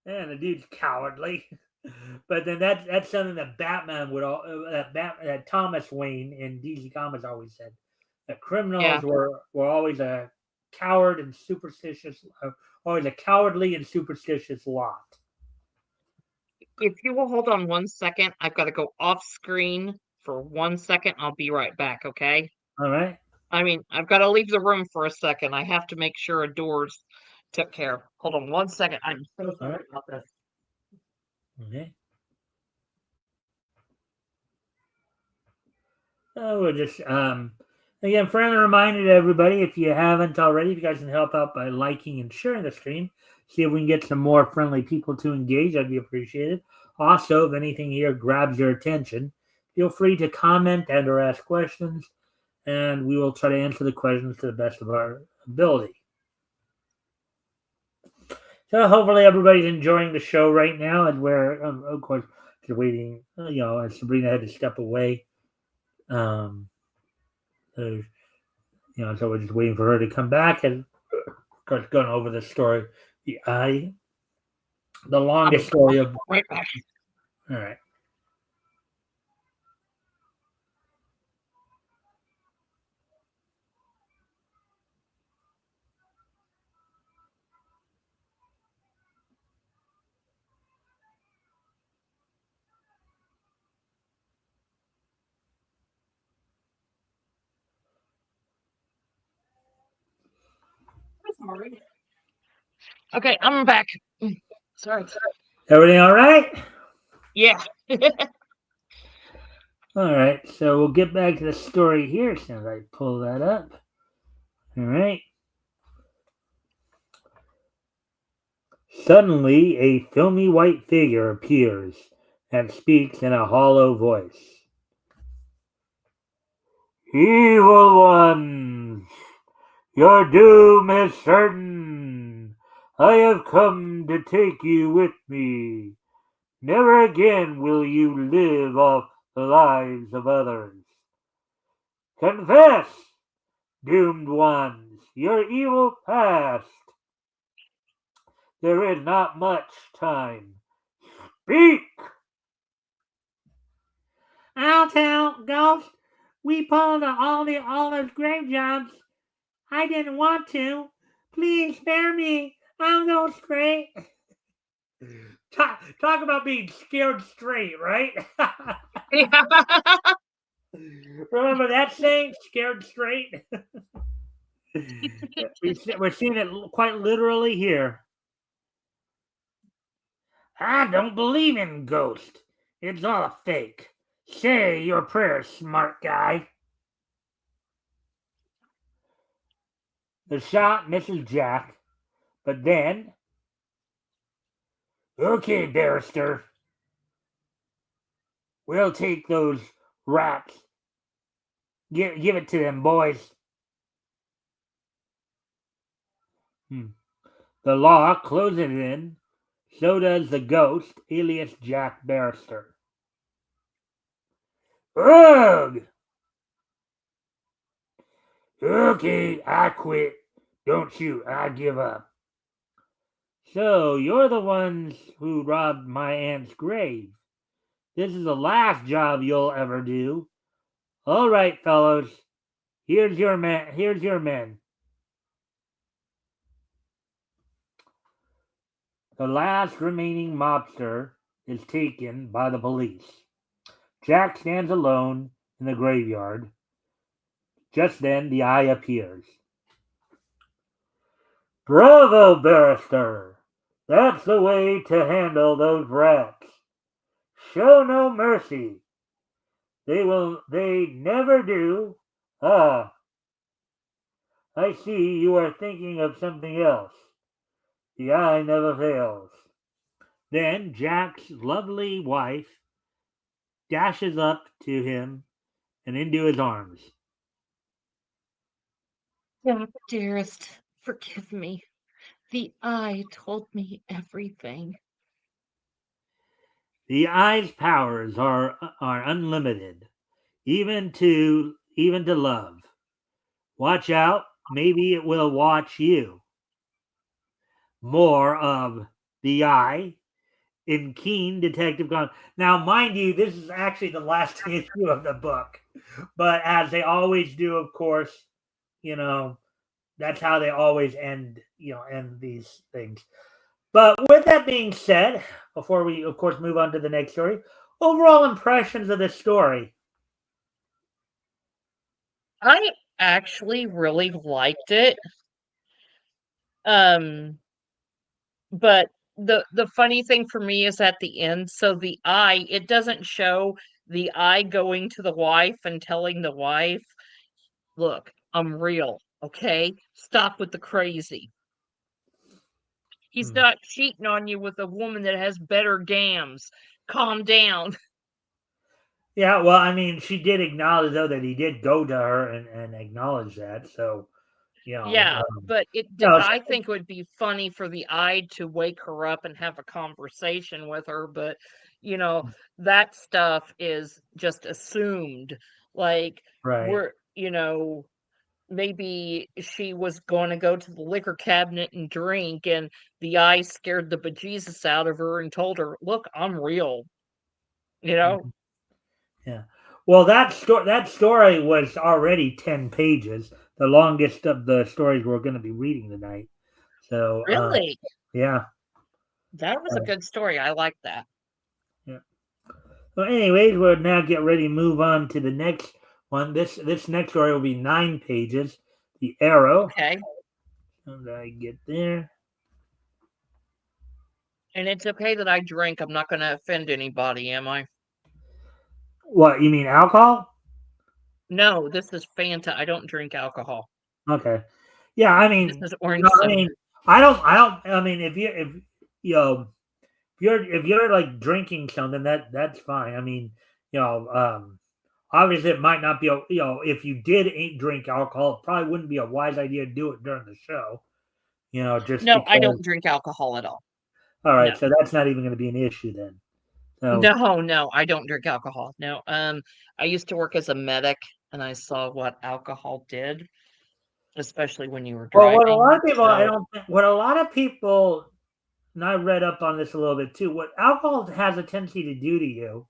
And the dude's cowardly. But then that's something that Batman would all that Thomas Wayne in DC Comics always said. That criminals Yeah. were always a coward and superstitious, always a cowardly and superstitious lot. If you will hold on 1 second, I've got to go off screen for 1 second. I'll be right back, okay? All right. I mean, I've got to leave the room for a second. I have to make sure a door's took care of. Hold on 1 second. I'm so sorry right. about this. Okay. We'll just again, friendly reminder to everybody, if you haven't already, if you guys can help out by liking and sharing the stream, see if we can get some more friendly people to engage. That'd be appreciated. Also, if anything here grabs your attention, feel free to comment and or ask questions, and we will try to answer the questions to the best of our ability. So hopefully everybody's enjoying the show right now, and we're of course just waiting. As Sabrina had to step away. So we're just waiting for her to come back and, of course, going over the story. The longest story of. Right back. All right. Sorry. Okay, I'm back. Sorry. Everything all right? Yeah. All right. So we'll get back to the story here as soon as I pull that up. All right. Suddenly, a filmy white figure appears and speaks in a hollow voice. Evil ones, your doom is certain. I have come to take you with me. Never again will you live off the lives of others. Confess, doomed ones, your evil past. There is not much time. Speak! I'll tell, Ghost. We pulled all those grave jobs. I didn't want to. Please spare me. I'll go straight. Talk about being scared straight, right? Remember that saying, scared straight? We're seeing it quite literally here. I don't believe in ghosts. It's all a fake. Say your prayers, smart guy. The shot misses Jack, but then... Okay, barrister. We'll take those rats. Give it to them, boys. The law closes in. So does the ghost, alias Jack Barrister. Ugh! Okay, I quit. Don't shoot, I give up. So, you're the ones who robbed my aunt's grave. This is the last job you'll ever do. All right, fellows. Here's your men. The last remaining mobster is taken by the police. Jack stands alone in the graveyard. Just then, the eye appears. Bravo, barrister! That's the way to handle those rats. Show no mercy. They never do. Ah, I see you are thinking of something else. The eye never fails. Then Jack's lovely wife dashes up to him and into his arms. Jack, dearest, forgive me. The eye told me everything. The eye's powers are unlimited, even to love. Watch out, maybe it will watch you. More of the eye in Keen Detective Gone. Now, mind you, this is actually the last issue of the book, but as they always do, of course, that's how they always end these things. But with that being said, before we, of course, move on to the next story, overall impressions of this story. I actually really liked it. But the funny thing for me is at the end, so the eye, it doesn't show the eye going to the wife and telling the wife, "Look, I'm real, okay? Stop with the crazy." He's not cheating on you with a woman that has better gams. Calm down. Yeah, well, I mean, she did acknowledge, though, that he did go to her and acknowledge that. So, Yeah, but I think it would be funny for the eye to wake her up and have a conversation with her, but that stuff is just assumed. Like right. maybe she was going to go to the liquor cabinet and drink, and the eye scared the bejesus out of her and told her, "Look, I'm real." Yeah. Well, that story was already 10 pages, the longest of the stories we're going to be reading tonight. So, Really? yeah. That was a good story. I like that. Yeah. Well, anyways, we'll now get ready to move on to the next one. This next story will be 9 pages. The Arrow. Okay. And I get there. And it's okay that I drink. I'm not going to offend anybody, am I? What, you mean alcohol? No, this is Fanta. I don't drink alcohol. Okay. Yeah, I mean, This is orange soda. I mean, if you're like drinking something, that's fine. I mean, obviously it might not be if you did drink alcohol, it probably wouldn't be a wise idea to do it during the show. Just No, because. I don't drink alcohol at all. All right, No. so that's not even going to be an issue then. So, No, I don't drink alcohol. No, I used to work as a medic, and I saw what alcohol did, especially when you were well, what a lot driving. of people, I So, don't think, what a lot of people, and I read up on this a little bit too, what alcohol has a tendency to do to you,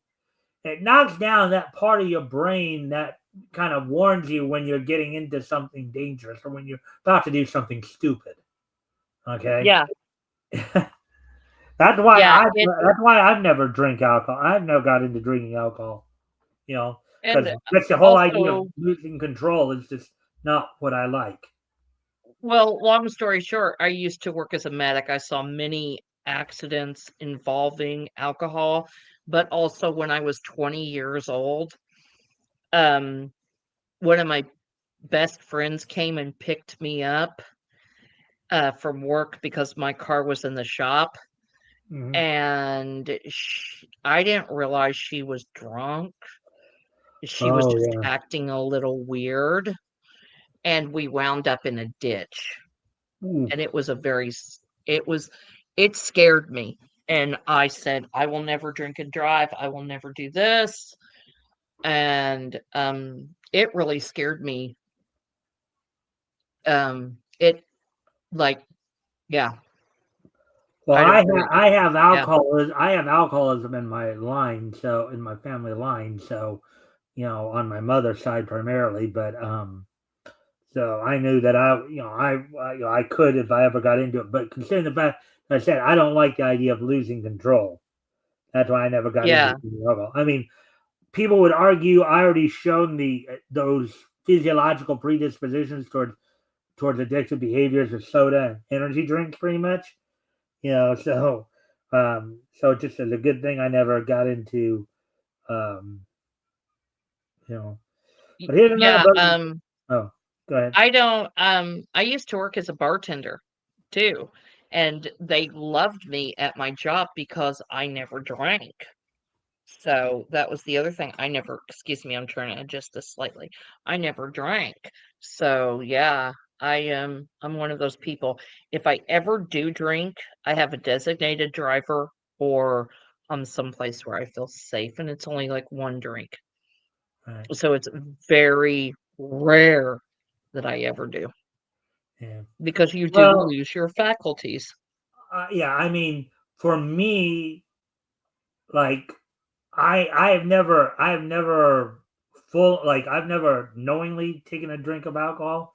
it knocks down that part of your brain that kind of warns you when you're getting into something dangerous or when you're about to do something stupid. Okay. yeah, That's why yeah, I. That's why I've never drank alcohol. I've never got into drinking alcohol. Because and just the whole idea of also, losing control is just not what I like. well, long story short, I used to work as a medic. I saw many accidents involving alcohol, but also when I was 20 years old, um, one of my best friends came and picked me up from work because my car was in the shop, Mm-hmm. and I didn't realize she was drunk. She was Oh just yeah. acting a little weird, and we wound up in a ditch. Ooh. And it was a very it scared me. And I said, I will never drink and drive. I will never do this. And it really scared me. It like yeah, Well, I don't really I have yeah. alcoholism in my line, so in my family line, so on my mother's side primarily, but so I knew that I could if I ever got into it, but considering the fact, like I said, I don't like the idea of losing control. That's why I never got into Yeah. alcohol. I mean, people would argue I already shown those physiological predispositions towards addictive behaviors with soda and energy drinks, pretty much. So just as a good thing, I never got into, um, you know. But here's another Yeah, book. Oh, go ahead. I don't I used to work as a bartender too, and they loved me at my job because I never drank. So that was the other thing. I never, excuse me, I'm trying to adjust this slightly. I never drank. So yeah, I'm one of those people. If I ever do drink, I have a designated driver, or I'm someplace where I feel safe, and it's only like one drink. All right. So it's very rare that I ever do, Yeah. because you do Well, lose your faculties. yeah. I mean, for me, like I've never I've never knowingly taken a drink of alcohol,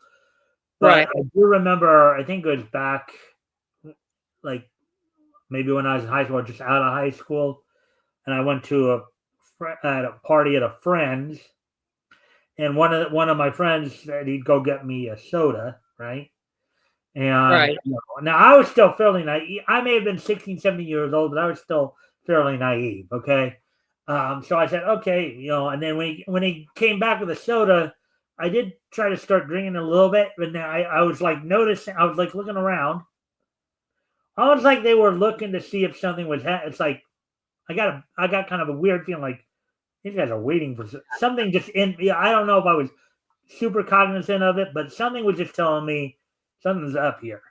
but Right, I do remember. I think it was back like maybe when I was in high school, or just out of high school, and I went to at a party at a friend's, and one of my friends said he'd go get me a soda, right? And right. now I was still fairly naive. I may have been 16, 17 years old, but I was still fairly naive. Okay. So I said, okay, and then when he came back with a soda, I did try to start drinking a little bit, but then I was like noticing, I was like looking around. I was like they were looking to see if something was it's like I got kind of a weird feeling like these guys are waiting for something just in. Yeah, I don't know if I was super cognizant of it, but something was just telling me something's up here.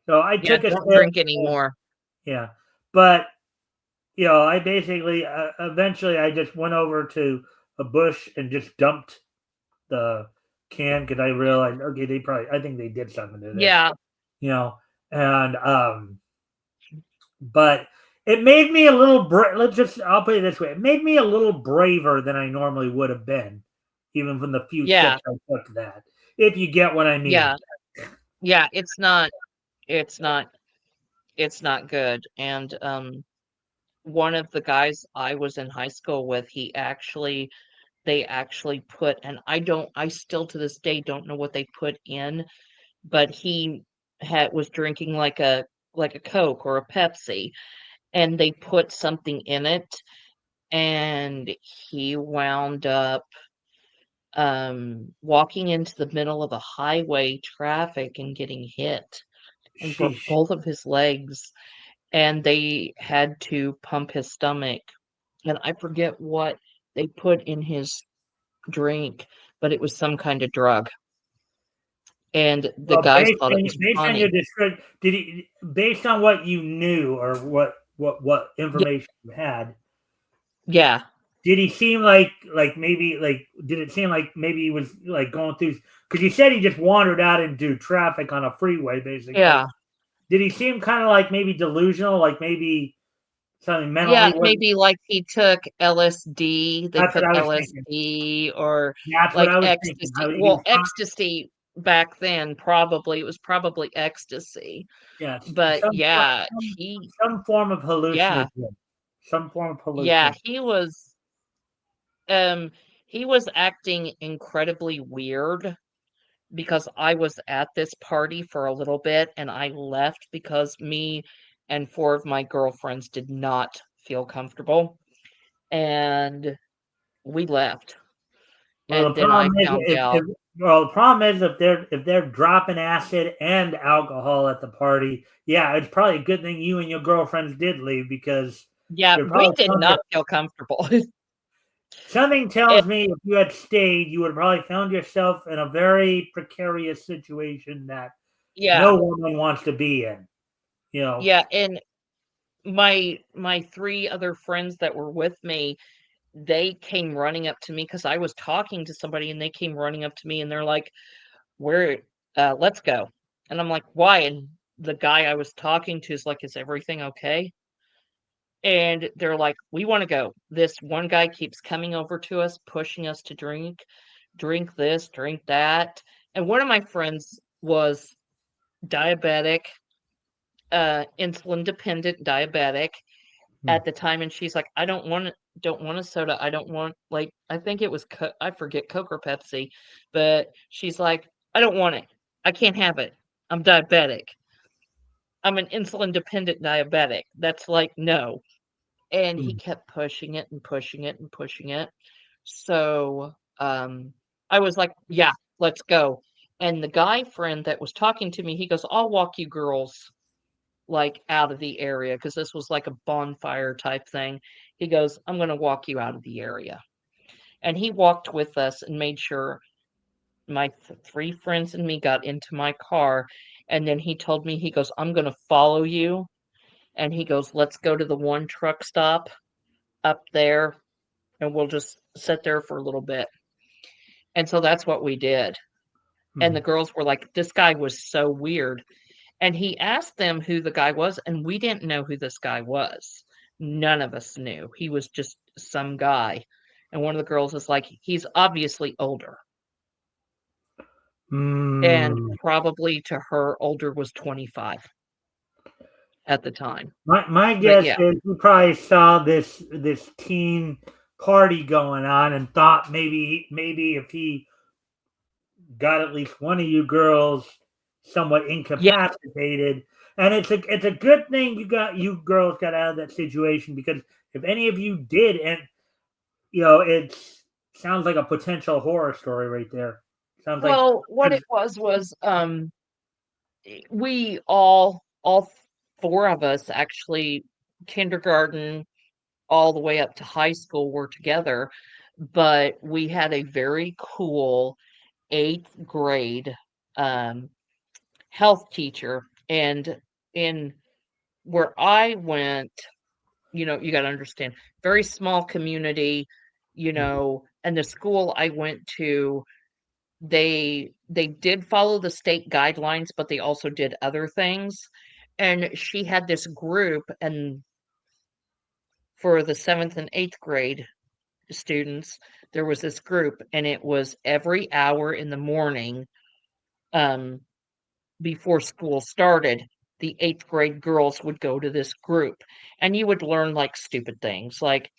So I Yeah, took a don't sip. drink anymore. Yeah, but I basically eventually I just went over to a bush and just dumped the can because I realized okay I think they did something to this, Yeah, you know, and but it made me a little. Let's just I'll put it this way: it made me a little braver than I normally would have been, even from the few yeah, sips I took. That, if you get what I mean. yeah, yeah. It's not it's not good. And one of the guys I was in high school with, they actually put, and I still to this day don't know what they put in, but he had was drinking like a Coke or a Pepsi, and they put something in it, and he wound up walking into the middle of the highway traffic and getting hit and broke Sheesh. both of his legs, and they had to pump his stomach. And I forget what they put in his drink, but it was some kind of drug. And the Well, guys thought it was based on your funny. description, based on what you knew or what information you had, Yeah. Did he seem like maybe like did it seem like maybe he was like going through because you said he just wandered out into traffic on a freeway basically. Yeah. Did he seem kind of like maybe delusional, like maybe something mentally Yeah, wasn't? maybe like he took LSD, they That's what put I was thinking. LSD or That's what like I was thinking. ecstasy. How he Well, was, ecstasy back then probably it was probably ecstasy. yeah, But some yeah, some he some form of yeah, hallucinogen, some form of yeah, hallucinogen. um he was acting incredibly weird because I was at this party for a little bit and I left because me and four of my girlfriends did not feel comfortable and we left. Well, And the then I problem is found out the problem is if they're dropping acid and alcohol at the party, yeah, it's probably a good thing you and your girlfriends did leave because yeah, you're we probably did found not feel comfortable. something And tells me if you had stayed, you would have probably found yourself in a very precarious situation that yeah, no woman wants to be in. You know. yeah, and my 3 other friends that were with me, they came running up to me because I was talking to somebody, and they came running up to me, and they're like, "Where let's go." And I'm like, "Why?" And the guy I was talking to is like, "Is everything okay?" And they're like, "We wanna go. This one guy keeps coming over to us, pushing us to drink this, drink that." And one of my friends was diabetic, insulin dependent diabetic Hmm. at the time, and she's like, don't want a soda. I don't want like I think it was I forget Coke or Pepsi, but she's like, I don't want it. I can't have it. I'm diabetic. I'm an insulin dependent diabetic. That's like no. And he Hmm. kept pushing it and pushing it and pushing it. So I was like, yeah, let's go. And the guy friend that was talking to me, he goes, I'll walk you girls like out of the area because this was like a bonfire type thing. He goes, I'm going to walk you out of the area. And he walked with us and made sure my 3 friends and me got into my car. And then he told me, he goes, I'm going to follow you. And he goes, let's go to the one truck stop up there and we'll just sit there for a little bit. And so that's what we did. And Hmm. the girls were like, this guy was so weird. And he asked them who the guy was, and we didn't know who this guy was. None of us knew. He was just some guy. And one of the girls is like, he's obviously older. And Hmm. probably to her, older was 25 at the time. My But guess yeah, is he probably saw this teen party going on and thought maybe if he got at least one of you girls somewhat yeah. incapacitated, and it's a good thing you girls got out of that situation because if any of you did, and it sounds like a potential horror story right there. Sounds like Well, what it was, we all 4 of us actually, kindergarten all the way up to high school were together, but we had a very cool 8th grade, um, health teacher, and in where I went, you gotta understand, very small community, and the school I went to, they did follow the state guidelines, but they also did other things, and she had this group, and for the 7th and 8th grade students, there was this group, and it was every hour in the morning, um, before school started, the 8th grade girls would go to this group, and you would learn, like, stupid things, like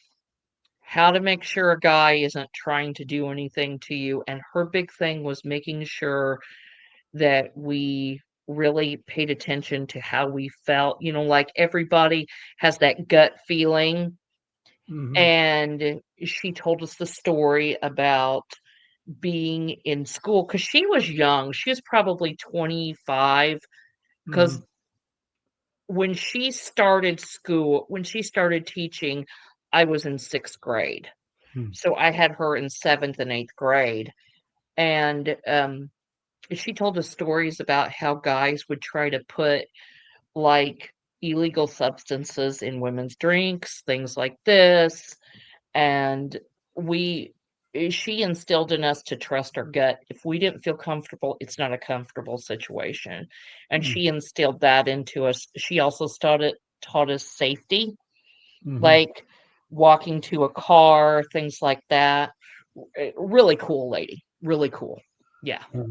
how to make sure a guy isn't trying to do anything to you, and her big thing was making sure that we really paid attention to how we felt, like, everybody has that gut feeling, mm-hmm, and she told us the story about being in school because she was young, she was probably 25, mm-hmm, because when she started teaching, I was in 6th grade. mm-hmm, So I had her in 7th and 8th grade. And she told us stories about how guys would try to put like illegal substances in women's drinks, things like this. and she instilled in us to trust our gut. If we didn't feel comfortable, it's not a comfortable situation, and Mm. she instilled that into us. She also taught us safety, Mm-hmm. like walking to a car, things like that. Really cool lady, really cool. Yeah. Yeah.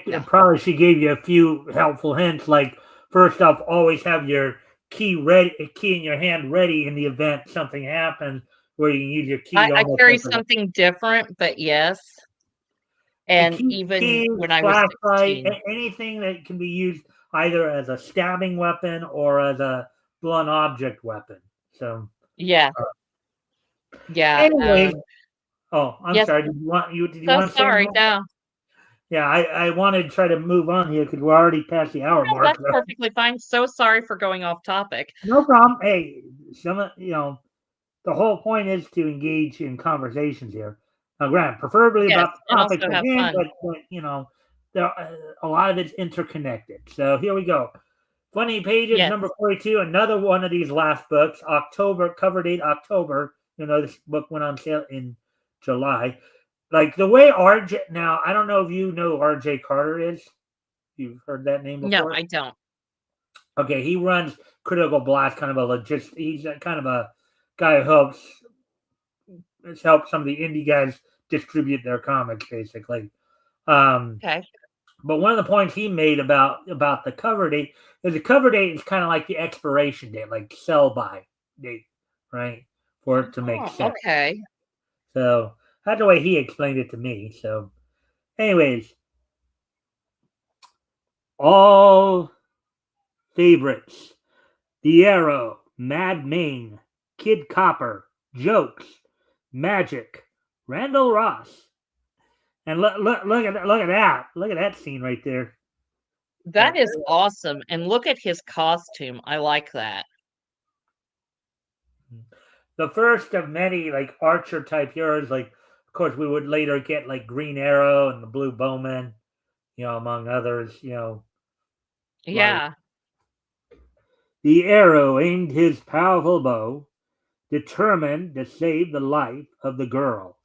Yeah. Probably she gave you a few helpful hints, like first off, always have your key in your hand ready in the event something happens, where you can use your key I almost carry like a something different, but yes, a and even key, when I was flashlight, 16. anything that can be used either as a stabbing weapon or as a blunt object weapon. So, Yeah, uh, yeah, anyways, oh, I'm yes, sorry. Did you so want to say sorry, more? no. Yeah, I wanted to try to move on here because we're already past the hour No, mark. that's So. perfectly fine. So sorry for going off topic. No problem. Hey, the whole point is to engage in conversations here. Now, granted, preferably Yes, about the and topics also at have hand, fun. but there a lot of it's interconnected. So here we go. Funny Pages Yes. number 42. Another one of these last books. October cover date October. This book went on sale in July. Like the way RJ now, I don't know if you know who RJ Carter is. You've heard that name No, before? I don't. Okay, he runs Critical Blast, kind of a he's kind of a guy who has helped some of the indie guys distribute their comics, basically. Um, Okay. but one of the points he made about the cover date is the cover date is kind of like the expiration date, like sell by date, right? For it to make Oh, sense. okay. So that's the way he explained it to me. So, anyways, all favorites: The Arrow, Mad Ming, Kid Copper, Jokes, Magic, Randall Ross. And look at that scene right there. That is awesome. And look at his costume. I like that. The first of many like Archer type heroes. Like, of course, we would later get like Green Arrow and the Blue Bowman, among others. Like Yeah. the Arrow aimed his powerful bow, determined to save the life of the girl.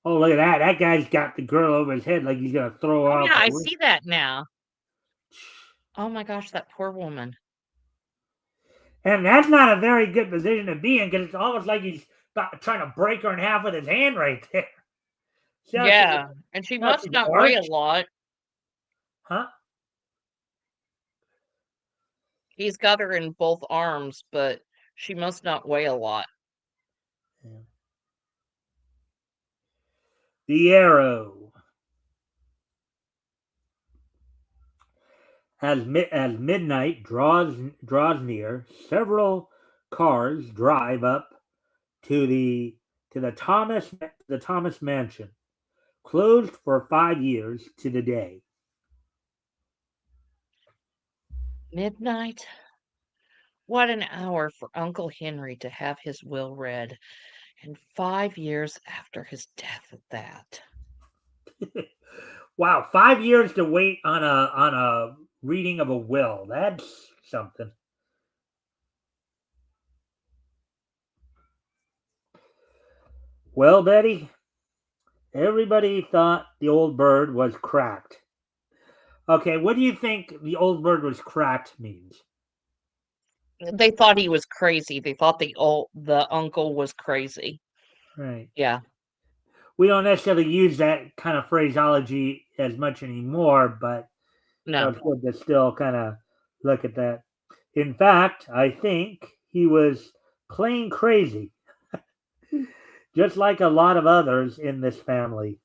Oh, look at that! That guy's got the girl over his head like he's gonna throw her Oh, off yeah, a I roof. see that now. Oh my gosh, that poor woman. And that's not a very good position to be in because it's almost like he's trying to break her in half with his hand right there. See how she's, Yeah, and she see how must she's not weigh a arched? lot. Huh? He's got her in both arms, but she must not weigh a lot. Yeah. The Arrow. As midnight draws near, several cars drive up to the Thomas mansion, closed for 5 years to the day. Midnight? What an hour for Uncle Henry to have his will read, and 5 years after his death at that. Wow, 5 years to wait on a reading of a will. That's something. Well, Betty, everybody thought the old bird was cracked. Okay, what do you think the old bird was cracked means? They thought he was crazy. They thought the uncle was crazy. Right. Yeah, We don't necessarily use that kind of phraseology as much anymore, but no. it's good to still kind of look at that. In fact, I think he was plain crazy, just like a lot of others in this family.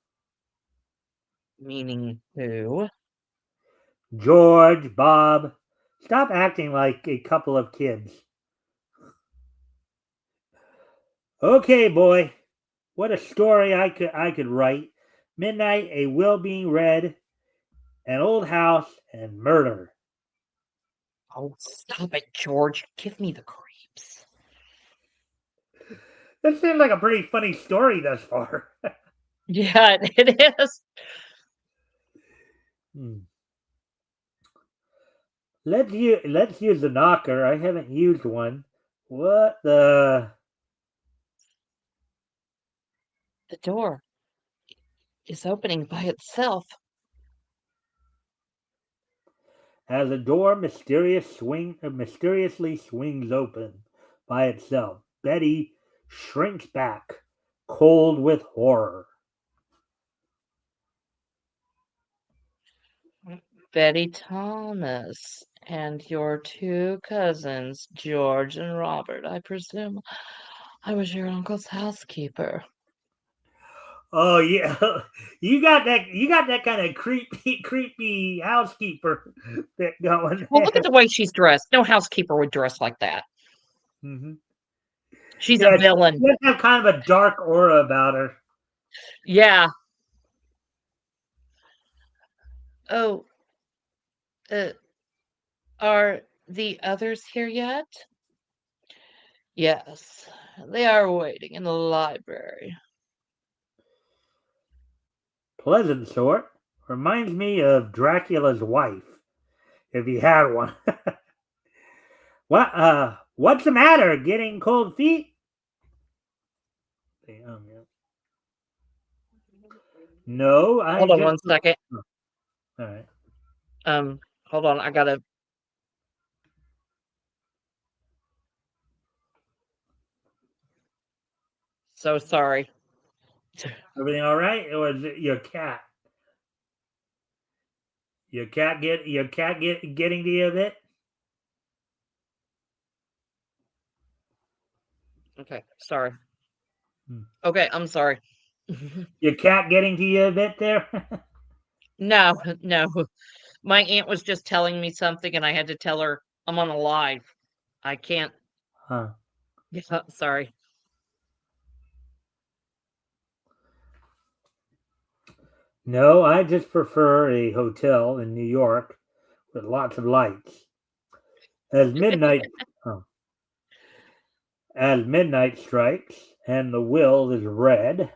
Meaning who? George, Bob, stop acting like a couple of kids. Okay, boy, what a story I could write. Midnight, a will being read, an old house, and murder. Oh, stop it, George. Give me the creeps. That seems like a pretty funny story thus far. Yeah, it is. Hmm. Let's use the knocker. I haven't used one. What the? The door is opening by itself. As a door mysteriously swings open by itself, Betty shrinks back, cold with horror. Betty Thomas and your two cousins, George and Robert, I presume. I was your uncle's housekeeper. Oh yeah, you got that. You got that kind of creepy housekeeper bit going Well, look at there. the way she's dressed. No housekeeper would dress like that. Hmm. She's a Yeah, villain. she does have kind of a dark aura about her. Yeah. Oh, uh, are the others here yet? Yes, they are waiting in the library. Pleasant sort. Reminds me of Dracula's wife, if he had one. What's the matter? Getting cold feet? Yeah. No, I Hold on just. one second. Oh, all right. Hold on. I gotta. So sorry. Everything all right? Or is it your cat? Getting to you a bit? Okay, sorry. Hmm. Okay, I'm sorry. Your cat getting to you a bit there? No, no. My aunt was just telling me something, and I had to tell her I'm on a live. I can't. Huh. Yeah, sorry. No, I just prefer a hotel in New York with lots of lights. As midnight, oh, as midnight strikes and the will is read.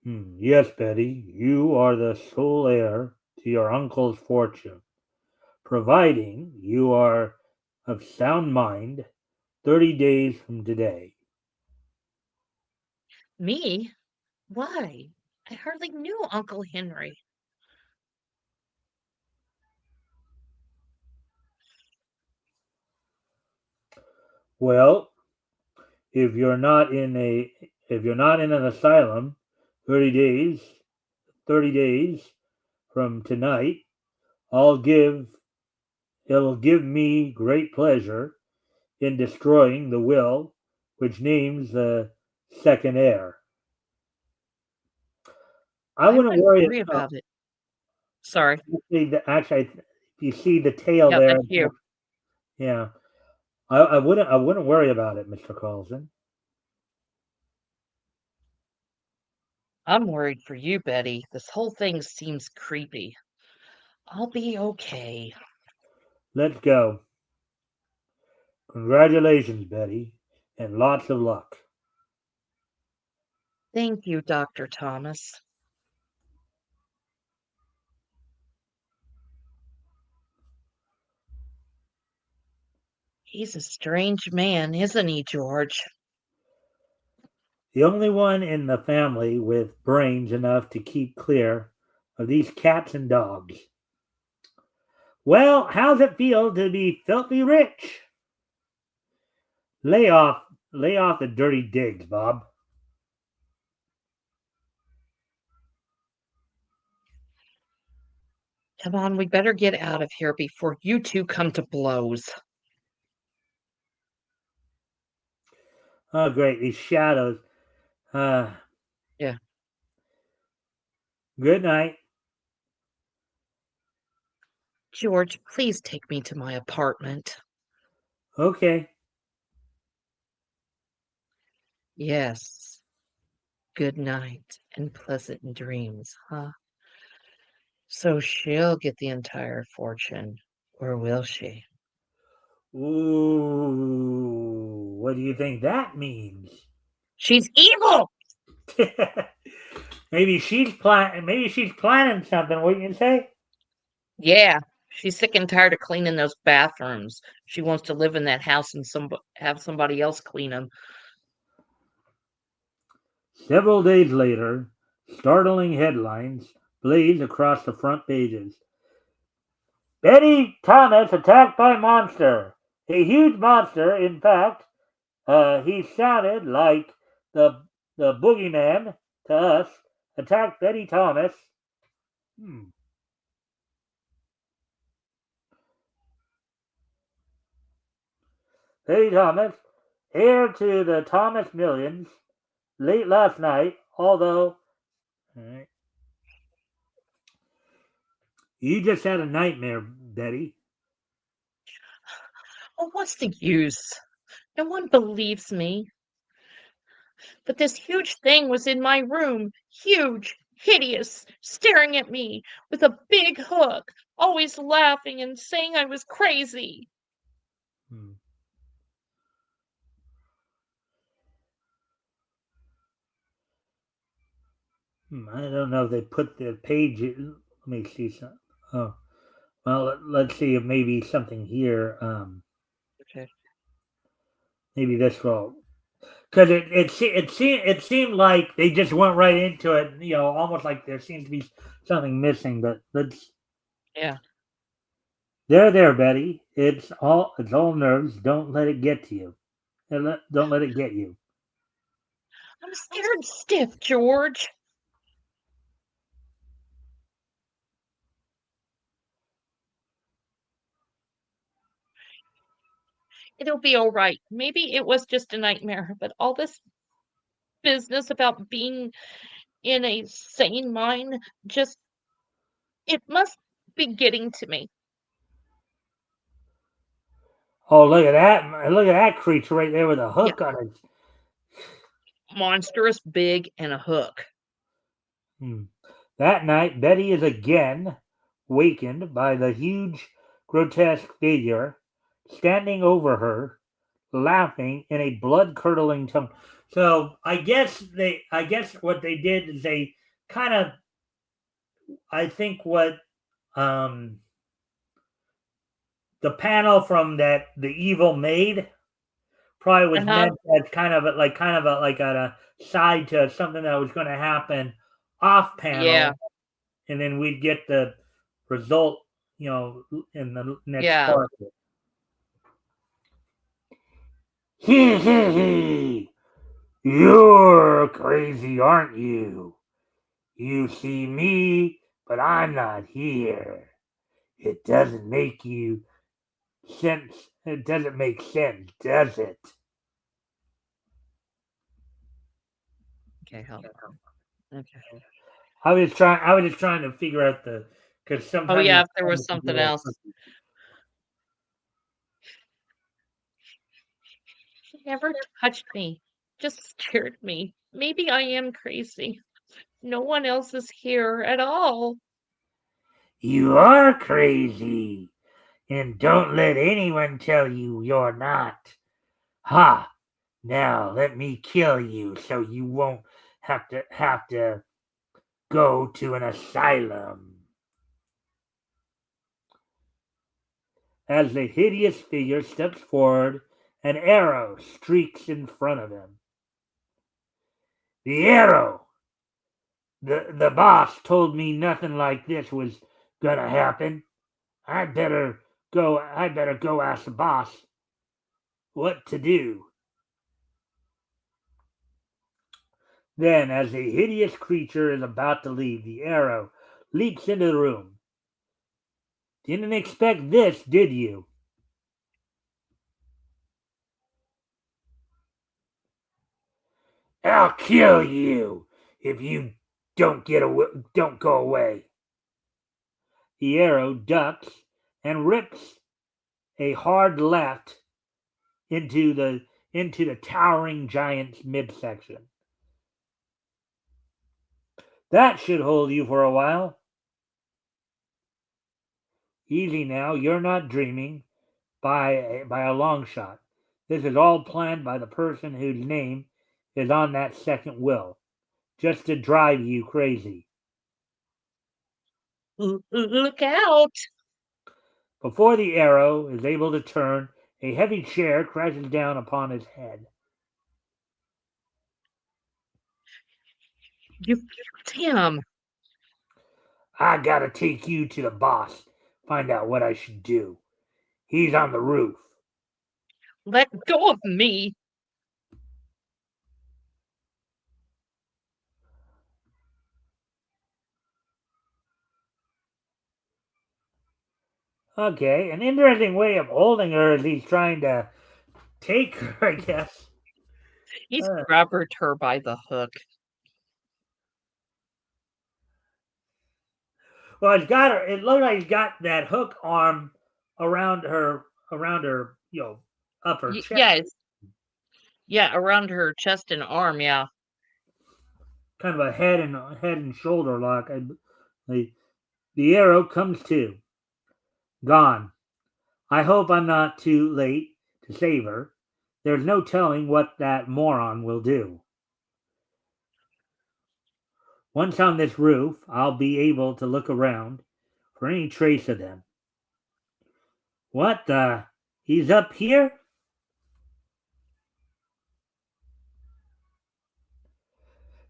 Yes, Betty, you are the sole heir to your uncle's fortune, providing you are of sound mind 30 days from today. Me? Why? I hardly knew Uncle Henry. Well, if you're not in a if you're not in an asylum 30 days 30 days from tonight, I'll give it'll give me great pleasure in destroying the will which names the second heir. I I wouldn't wouldn't worry worry about about it. Sorry. actually if you see the tail Yeah, there. that's you. Yeah. I wouldn't worry about it, Mr. Carlson. I'm worried for you, Betty. This whole thing seems creepy. I'll be okay. Let's go. Congratulations, Betty, and lots of luck. Thank you, Dr. Thomas. He's a strange man, isn't he, George? The only one in the family with brains enough to keep clear of these cats and dogs. Well, how's it feel to be filthy rich? Lay off, lay off the dirty digs, Bob. Come on, we better get out of here before you two come to blows. Oh, great, these shadows. Uh, Yeah. Good night. George, please take me to my apartment. Okay. Yes. Good night and pleasant dreams, huh? So she'll get the entire fortune, or will she? Ooh, what do you think that means? She's evil! Maybe she's planning something. What you say? Yeah. She's sick and tired of cleaning those bathrooms. She wants to live in that house and have somebody else clean them. Several days later, startling headlines blaze across the front pages. Betty Thomas attacked by monster. A huge monster, in fact. He sounded like the boogeyman to us. Attacked Betty Thomas. Hmm. Betty Thomas, heir to the Thomas millions, late last night, although right, you just had a nightmare, Betty. Oh, what's the use? No one believes me. But this huge thing was in my room. Huge, hideous, staring at me with a big hook, always laughing and saying I was crazy. Hmm. I don't know if they put the page. Let me see some. Oh, well, let's see if maybe something here. Okay. Maybe this will, because it seemed like they just went right into it. You know, almost like there seems to be something missing. But let's. Yeah. There, Betty. It's all nerves. Don't let it get to you. Don't let it get you. I'm scared stiff, George. It'll be all right. Maybe it was just a nightmare, but all this business about being in a sane mind just, it must be getting to me. Oh, look at that! Look at that creature right there with a Yeah. hook on it. Monstrous, big, and a hook. Hmm. That night, Betty is again wakened by the huge, grotesque figure standing over her, laughing in a blood-curdling tone. So I guess what they did is they kind of, I think what um, the panel from that the evil maid probably was Uh-huh. meant as kind of a like a side to something that was going to happen off Yeah. panel, and then we'd get the result, in the next Yeah. part. Hee hee hee! You're crazy, aren't you? You see me, but I'm not here. It doesn't make you sense. It doesn't make sense, does it? Okay, hold on. Okay. I was just trying to figure out the because Oh, sometimes yeah, it's if there was kind of a something little else. tricky. She never touched me, just scared me. Maybe I am crazy. No one else is here at all. You are crazy, and don't let anyone tell you you're not. Ha! Now let me kill you so you won't have to go to an asylum. As the hideous figure steps forward, an arrow streaks in front of him. The arrow! The boss told me nothing like this was gonna happen. I'd better go ask the boss what to do. Then, as the hideous creature is about to leave, the arrow leaps into the room. Didn't expect this, did you? I'll kill you if you don't go away. The arrow ducks and rips a hard left into the towering giant's midsection. That should hold you for a while. Easy now, you're not dreaming by a long shot. This is all planned by the person whose name is on that second will, just to drive you crazy. Look out! Before the arrow is able to turn, a heavy chair crashes down upon his head. You, damn. I gotta take you to the boss. Find out what I should do. He's on the roof. Let go of me. Okay, an interesting way of holding her as he's trying to take her, I guess. He's grabbed her by the hook. Well, it's got her. It looked like he's got that hook arm around her, upper chest. Yeah, yeah, around her chest and arm. Yeah. Kind of a head and shoulder lock. The arrow comes to. Gone. I hope I'm not too late to save her. There's no telling what that moron will do. Once on this roof, I'll be able to look around for any trace of them. What the? He's up here?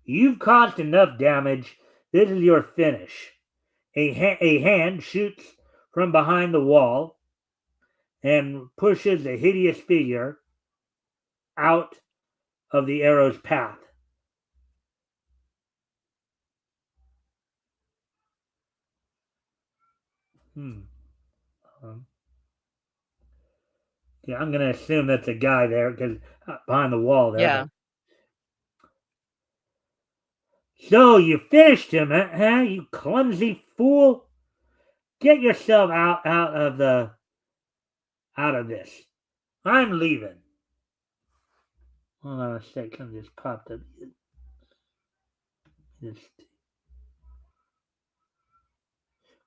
You've caused enough damage. This is your finish. A hand shoots from behind the wall and pushes the hideous figure out of the arrow's path. Hmm. Yeah, I'm going to assume that's a guy there because behind the wall there. Yeah. But... So you finished him, huh? You clumsy fool! Get yourself out of this. I'm leaving. Hold on a sec. Something just popped up. Just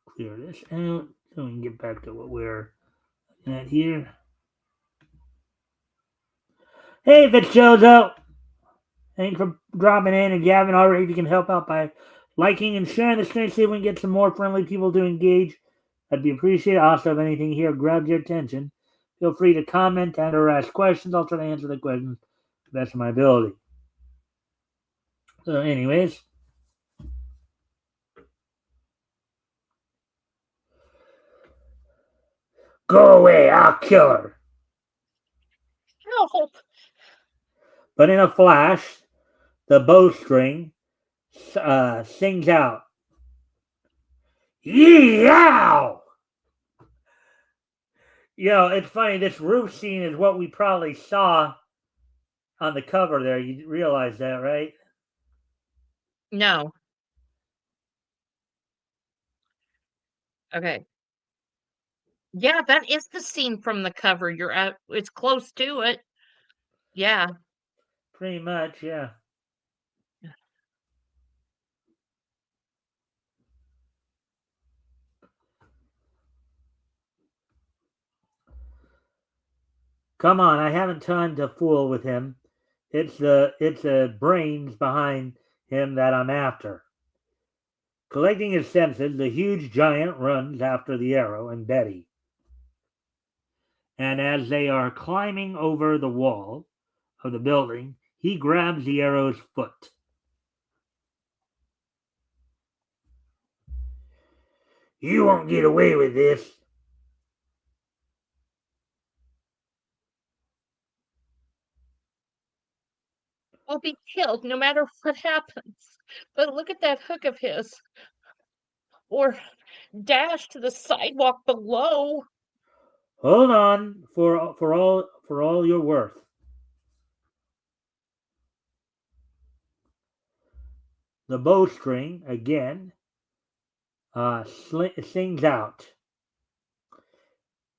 clear this out so we can get back to what we're at here. Hey, Fitzjozo! Thanks for dropping in. And if you haven't already, if you can help out by liking and sharing the stream, see if we can get some more friendly people to engage. That'd be appreciated. Also, if anything here grabs your attention, feel free to comment and or ask questions. I'll try to answer the questions to the best of my ability. So, anyways. Go away, I'll kill her. Help. But in a flash, the bowstring sings out, Yeow! It's funny, this roof scene is what we probably saw on the cover there. You realize that, right? No. Okay. Yeah, that is the scene from the cover. You're at. It's close to it. Yeah. Pretty much, yeah. Come on, I haven't time to fool with him. It's the brains behind him that I'm after. Collecting his senses, the huge giant runs after the arrow and Betty. And as they are climbing over the wall of the building, he grabs the arrow's foot. You won't get away with this. We'll be killed no matter what happens. But look at that hook of his. Or dash to the sidewalk below. Hold on for all you're worth. The bowstring again sings out,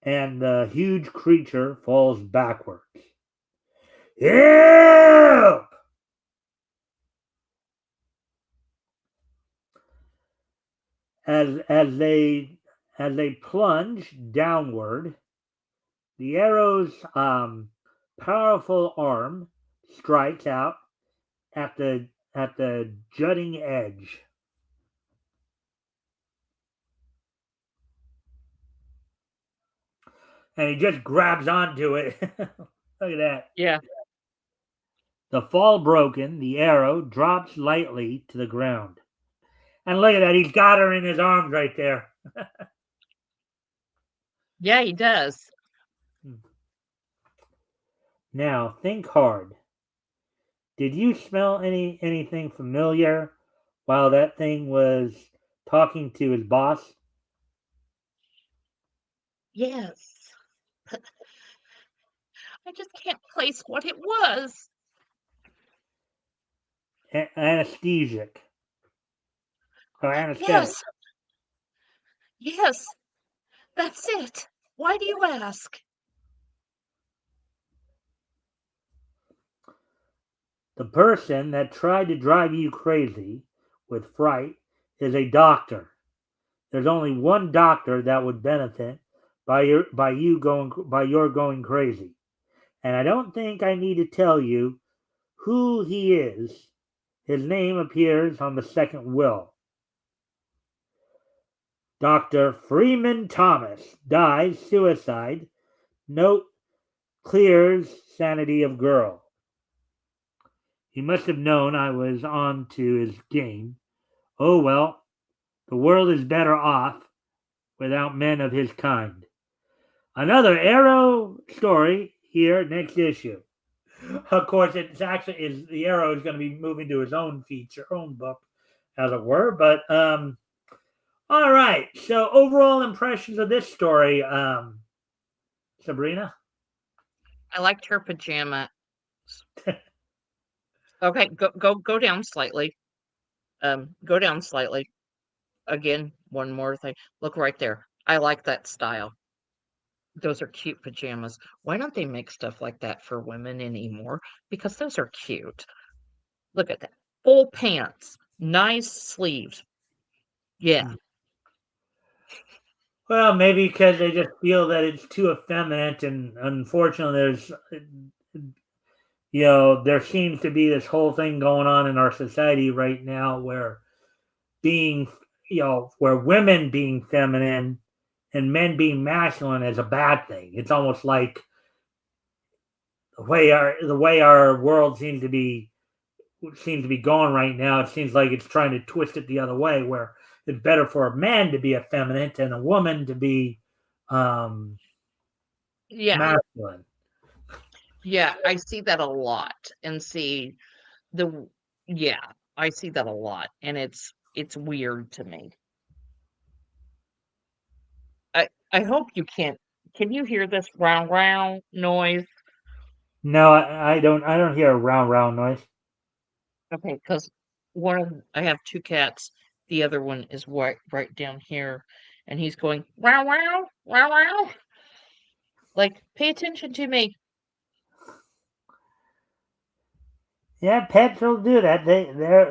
and the huge creature falls backwards. Help! As they plunge downward, the arrow's powerful arm strikes out at the jutting edge. And he just grabs onto it. Look at that. Yeah. The fall broken, the arrow drops lightly to the ground. And look at that, he's got her in his arms right there. Yeah, he does. Now, think hard. Did you smell anything familiar while that thing was talking to his boss? Yes. I just can't place what it was. Anesthetic. Or anesthetic. Yes, yes, that's it. Why do you ask? The person that tried to drive you crazy with fright is a doctor. There's only one doctor that would benefit by your going crazy. And I don't think I need to tell you who he is. His name appears on the second will. Dr. Freeman Thomas dies suicide. Note clears sanity of girl. He must have known I was on to his game. Oh well, the world is better off without men of his kind. Another Arrow story here next issue. Of course, it's actually is the Arrow is going to be moving to his own own book, as it were. But all right. So overall impressions of this story, Sabrina. I liked her pajamas. Okay, go down slightly. Go down slightly. Again, one more thing. Look right there. I like that style. Those are cute pajamas. Why don't they make stuff like that for women anymore? Because those are cute. Look at that. Full pants, nice sleeves. Yeah, Well, maybe because they just feel that it's too effeminate, and unfortunately, there seems to be this whole thing going on in our society right now where being, where women being feminine and men being masculine is a bad thing. It's almost like the way our world seems to be going right now. It seems like it's trying to twist it the other way, where it's better for a man to be effeminate and a woman to be yeah, masculine. yeah. I see that a lot, and see the yeah, I see that a lot, and it's weird to me. I hope you can't. Can you hear this round round noise? No, I don't hear a round noise. Okay, because I have two cats. The other one is right down here, and he's going wow wow wow wow. Like, pay attention to me. Yeah, pets will do that.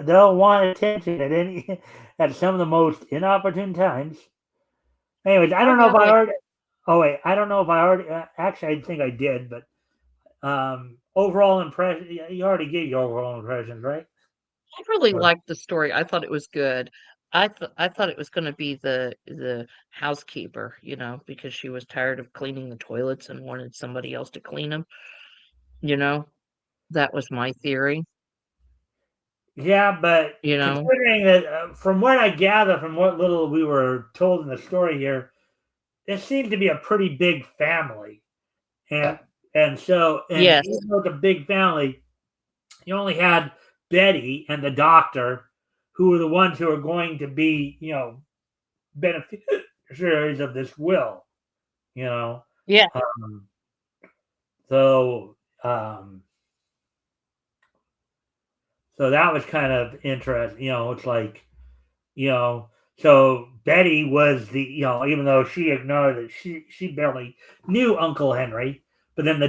They'll want attention at some of the most inopportune times. Anyways, I Oh don't know yeah, if I like already. Oh wait, I don't know if I already. Actually, I think I did, but overall impression. You already gave your overall impressions, right? I really Or, liked the story. I thought it was good. I thought it was going to be the housekeeper, because she was tired of cleaning the toilets and wanted somebody else to clean them. You know, that was my theory. yeah, but You know, considering that, from what I gather, from what little we were told in the story here, it seems to be a pretty big family, and yes, even though it's a big family, you only had Betty and the doctor, who were the ones who are going to be, beneficiaries of this will, you know. yeah, Um, so, um, so that was kind of interesting. It's like, you know, so Betty was even though she ignored it, she barely knew Uncle Henry, but then the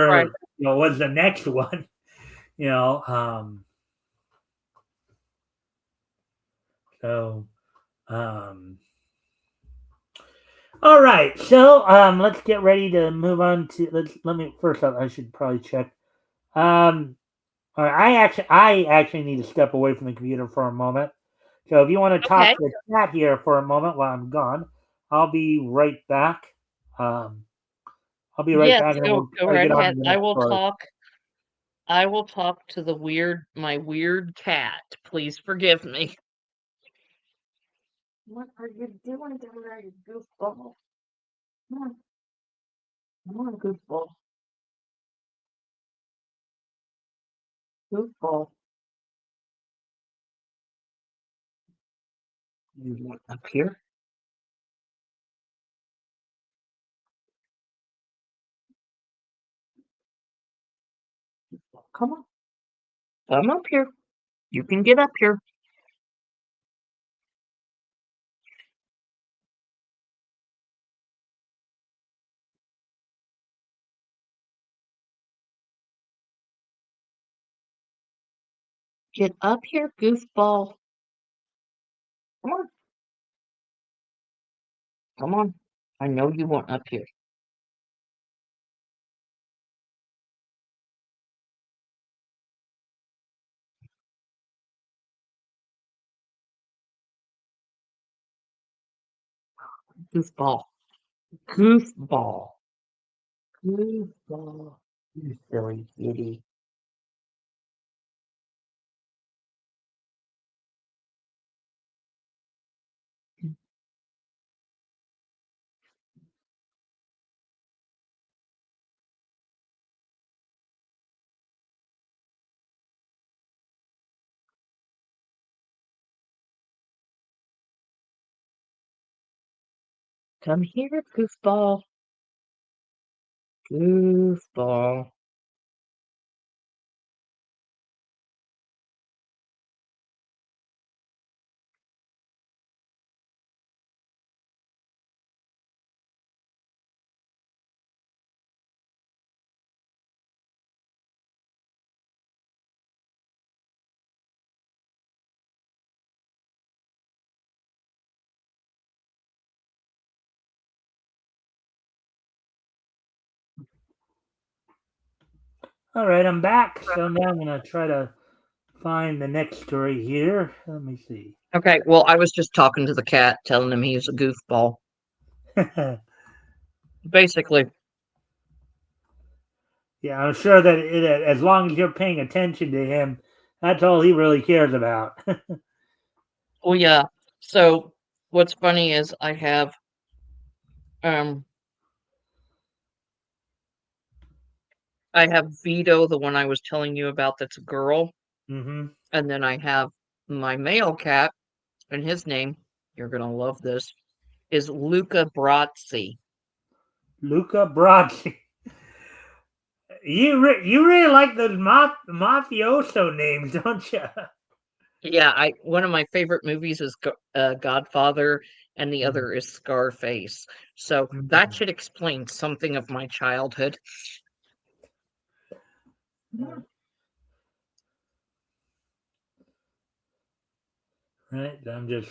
right. doctor, was the next one, you know. So, um, all right, so let's get ready to move on to let me first off. I should probably check. All right, I actually need to step away from the computer for a moment. So if you want to talk Okay. to the chat here for a moment while I'm gone, I'll be right back. Um, I'll be right Yes, back, and then go we'll go try to right get on to ahead. the I next will story. talk. I will talk to my weird cat. Please forgive me. What are you doing down there, you goofball? Come on, come on, goofball. Goofball. You want up here? Come on. Come up here. You can get up here. Get up here, goofball. Come on. Come on. I know you want up here. Goofball. Goofball. Goofball. You silly kitty. Come here, goofball. Goofball. All right, I'm back. So now I'm going to try to find the next story here. Let me see. Okay, well, I was just talking to the cat, telling him he's a goofball. Basically. Yeah, I'm sure that as long as you're paying attention to him, that's all he really cares about. Oh yeah. So what's funny is um I have Vito, the one I was telling you about that's a girl, hmm and then I have my male cat, and his name, you're gonna love this, is Luca Brazzi. Luca Brasi. You really like those mafioso names, don't you? Yeah, I one of my favorite movies is Godfather, and the other is Scarface. So that Mhm. should explain something of my childhood. Right. I'm just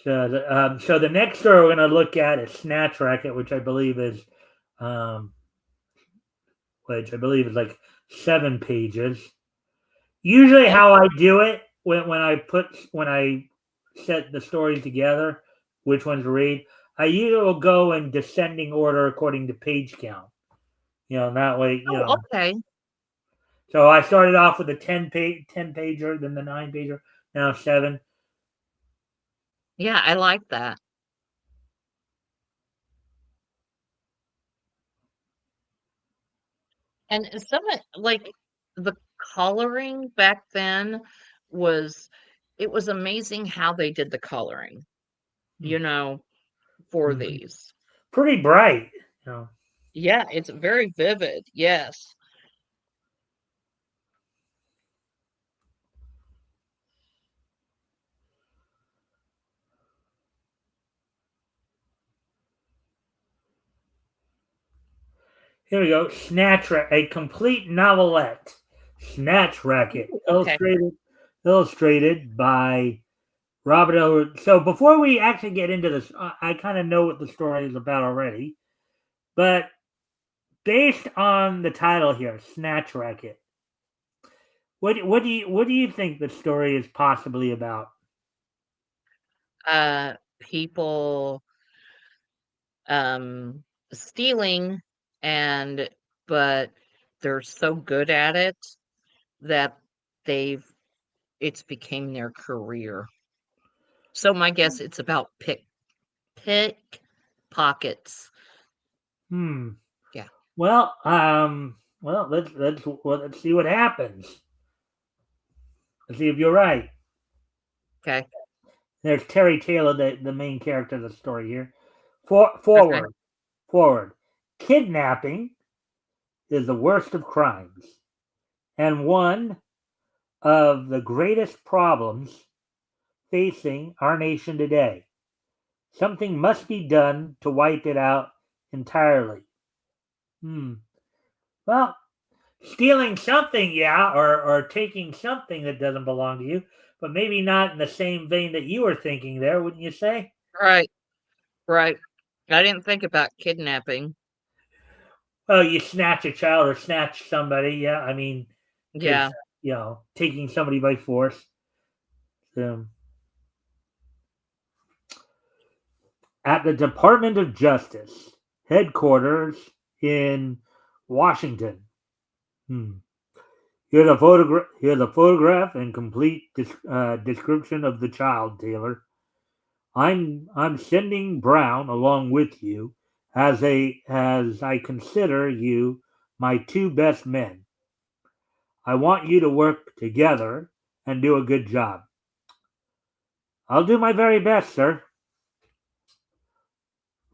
so the next story we're going to look at is Snatch Racket, um, which I believe is like 7 pages. Usually, Okay. how I do it when I set the stories together, which ones to read, I usually will go in descending order according to page count. That way, Oh, okay. So I started off with a 10 pager, then the 9 pager, now 7. Yeah, I like that. And some like the coloring back then was it was amazing how they did the coloring, you know, for Mhm. these. Pretty bright. You know. Yeah, it's very vivid. Yes. Here we go. A complete novelette. Snatch Racket, Ooh, okay. illustrated by Robert L. So before we actually get into this, I kind of know what the story is about already, but based on the title here, Snatch Racket, what do you think the story is possibly about? People um stealing and but they're so good at it that it's became their career. So my guess it's about pickpockets. Hmm. Yeah. Well, let's see what happens. Let's see if you're right. Okay. There's Terry Taylor, the main character of the story here. Okay. Forward. Kidnapping is the worst of crimes and one of the greatest problems facing our nation today. Something must be done to wipe it out entirely. Well, stealing something, yeah, or taking something that doesn't belong to you, but maybe not in the same vein that you were thinking there, wouldn't you say? Right. Right. I didn't think about kidnapping. Oh, you snatch a child or snatch somebody, yeah. I mean, because Yeah. taking somebody by force. Um, at the Department of Justice headquarters in Washington. Hmm. Here's a photograph and complete description of the child, Taylor. I'm sending Brown along with you as I consider you my two best men. I want you to work together and do a good job. I'll do my very best, sir.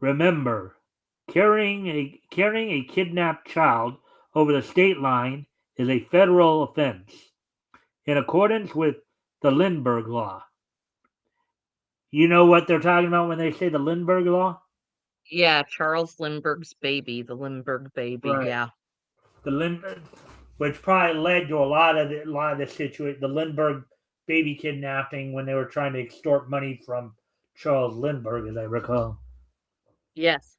Remember, carrying a kidnapped child over the state line is a federal offense in accordance with the Lindbergh Law. You know what they're talking about when they say the Lindbergh Law? Yeah, Charles Lindbergh's baby, the Lindbergh baby. Right. Yeah. The Lindbergh, which probably led to a lot of the situation, the Lindbergh baby kidnapping when they were trying to extort money from Charles Lindbergh, as I recall. Yes.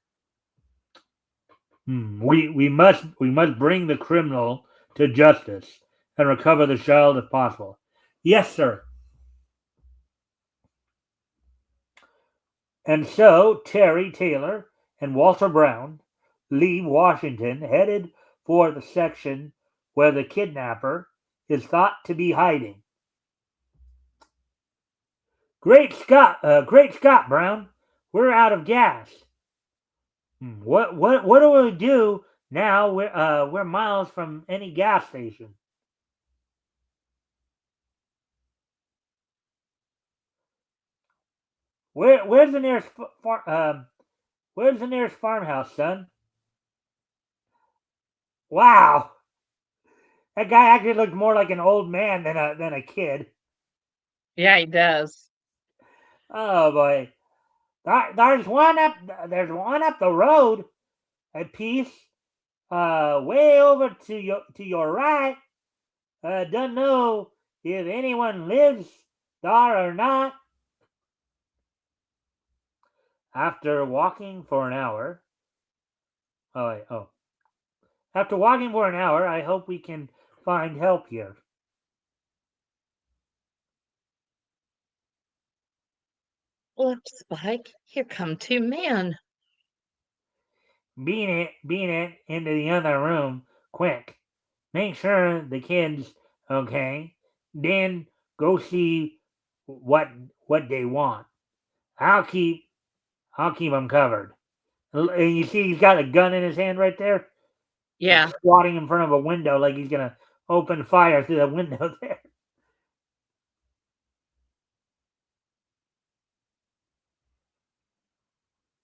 We must bring the criminal to justice and recover the child if possible. Yes, sir. And so Terry Taylor and Walter Brown leave Washington, headed for the section where the kidnapper is thought to be hiding. Great Scott, Brown! We're out of gas. What do we do now? We're miles from any gas station. Where's the nearest Where's the nearest farmhouse, son? Wow, that guy actually looked more like an old man than a kid. Yeah, he does. Oh boy, there's one up. There's one up the road. A piece, way over to your right. Don't know if anyone lives there or not. After walking for an hour. Oh, wait, oh. After walking for an hour, I hope we can find help here. Looks like here come two men. Being it into the other room, quick. Make sure the kid's okay. Then go see what they want. I'll keep them covered. And you see, he's got a gun in his hand right there, like Yeah. squatting in front of a window, like he's gonna open fire through the window there.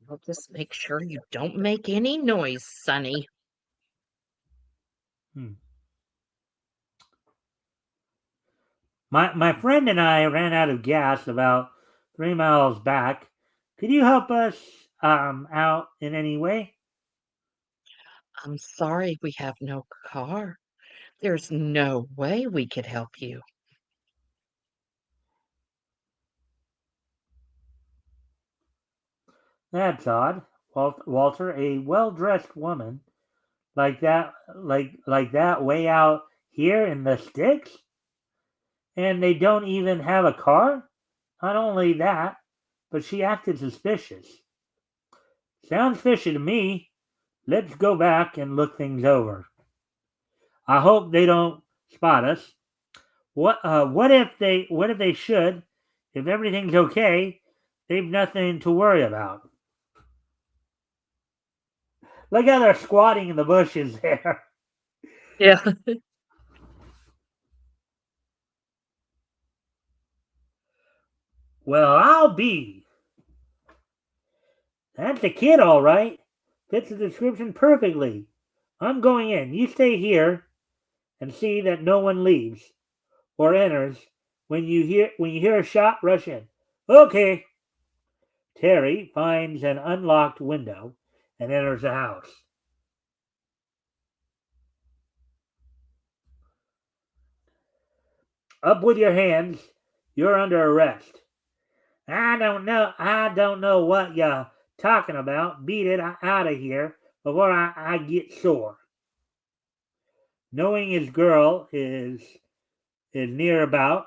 I'll just make sure you don't make any noise, Sonny. Hmm. My friend and I ran out of gas about 3 miles back. Could you help us out in any way? I'm sorry we have no car. There's no way we could help you. That's odd. Walter, a well-dressed woman like that way out here in the sticks, and they don't even have a car. Not only that, but she acted suspicious. Sounds fishy to me. Let's go back and look things over. I hope they don't spot us. What if they should? If everything's okay, they've nothing to worry about. Look how they're squatting in the bushes there. Yeah. Well, I'll be. That's the kid, all right. Fits the description perfectly. I'm going in. You stay here and see that no one leaves or enters. When you hear a shot, rush in. Okay. Terry finds an unlocked window and enters the house. Up with your hands. You're under arrest. I don't know what you're talking about. Beat it out of here before I get sore. Knowing his girl is near about,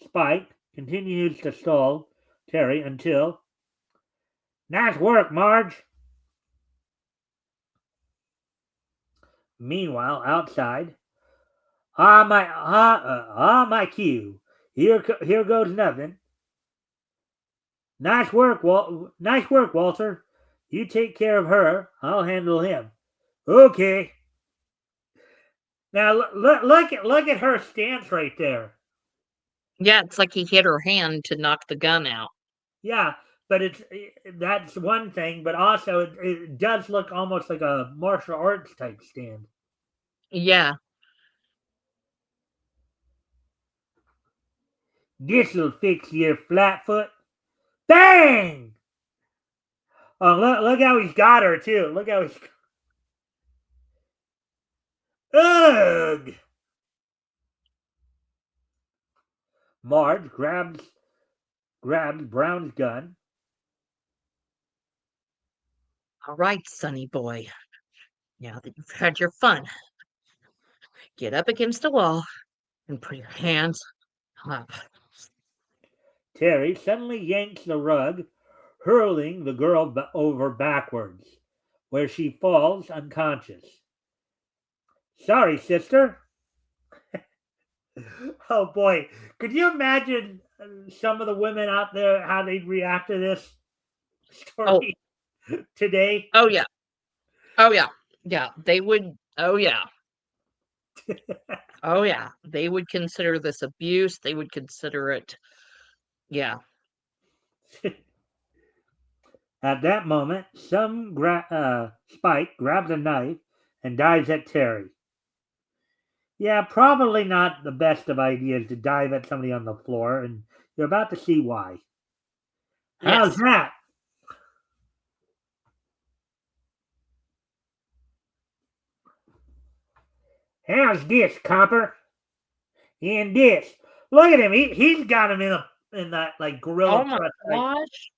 Spike continues to stall Terry until nice work, Marge. Meanwhile, outside, my cue. Here goes nothing. Nice work, Walter. You take care of her. I'll handle him. Okay. Now look at her stance right there. Yeah, it's like he hit her hand to knock the gun out. Yeah, but that's one thing, but also it does look almost like a martial arts type stand. Yeah. This'll fix your flatfoot. Bang! Oh, look how he's got her too. Look how he's. Ugh! Marge grabs Brown's gun. All right, sonny boy. Now that you've had your fun, get up against the wall and put your hands up. Terry suddenly yanks the rug, hurling the girl over backwards, where she falls unconscious. Sorry, sister. Oh boy, could you imagine some of the women out there how they'd react to this Oh, story today? oh yeah. Oh yeah. Yeah, they would. Oh yeah. Oh yeah. They would consider this abuse. They would consider it. Yeah. At that moment, Spike grabs a knife and dives at Terry. Yeah, probably not the best of ideas to dive at somebody on the floor, and you're about to see why. How's Yes. that? How's this, copper? And this. Look at him. He's got him in that like gorilla Oh my press. Like, gosh.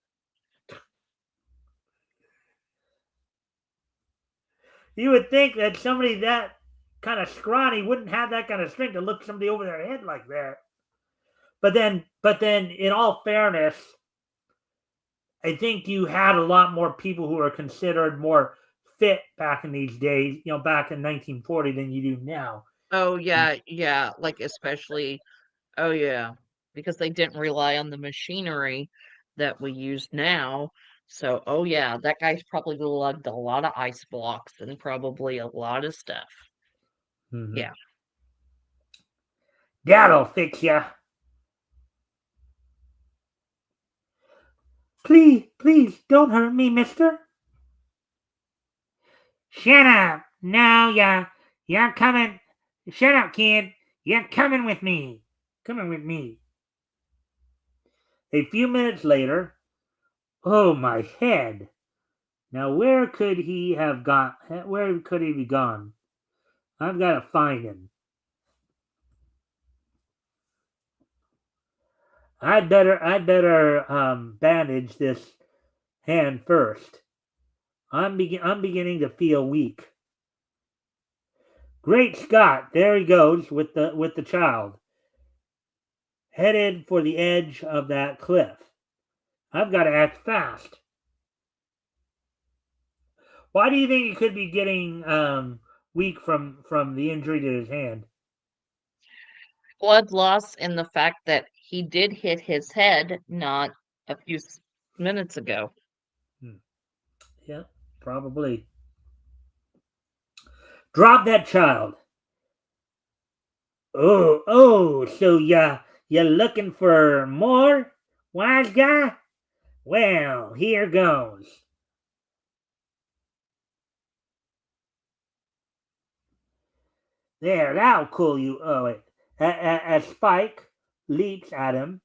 you would think that somebody that kind of scrawny wouldn't have that kind of strength to lift somebody over their head like that. But then, in all fairness, I think you had a lot more people who are considered more fit back in these days, back in 1940 than you do now. Oh yeah. Yeah. Like especially. Oh yeah. Because they didn't rely on the machinery that we use now. So, oh yeah, that guy's probably lugged a lot of ice blocks and probably a lot of stuff. Mm-hmm. Yeah. That'll fix ya. Please, don't hurt me, mister. Shut up. No, you're coming. Shut up, kid. You're coming with me. Coming with me. A few minutes later, oh, my head. Now, where could he have gone? Where could he be gone? I've got to find him. I'd better bandage this hand first. I'm beginning to feel weak. Great Scott! There he goes with the child, headed for the edge of that cliff. I've got to act fast. Why do you think he could be getting weak from the injury to his hand? blood loss and the fact that he did hit his head not a few minutes ago. Yeah, probably. Drop that child. Oh, so you looking for more, wise guy? Well, here goes. There, that'll cool you. Oh, wait. As Spike leaps at him,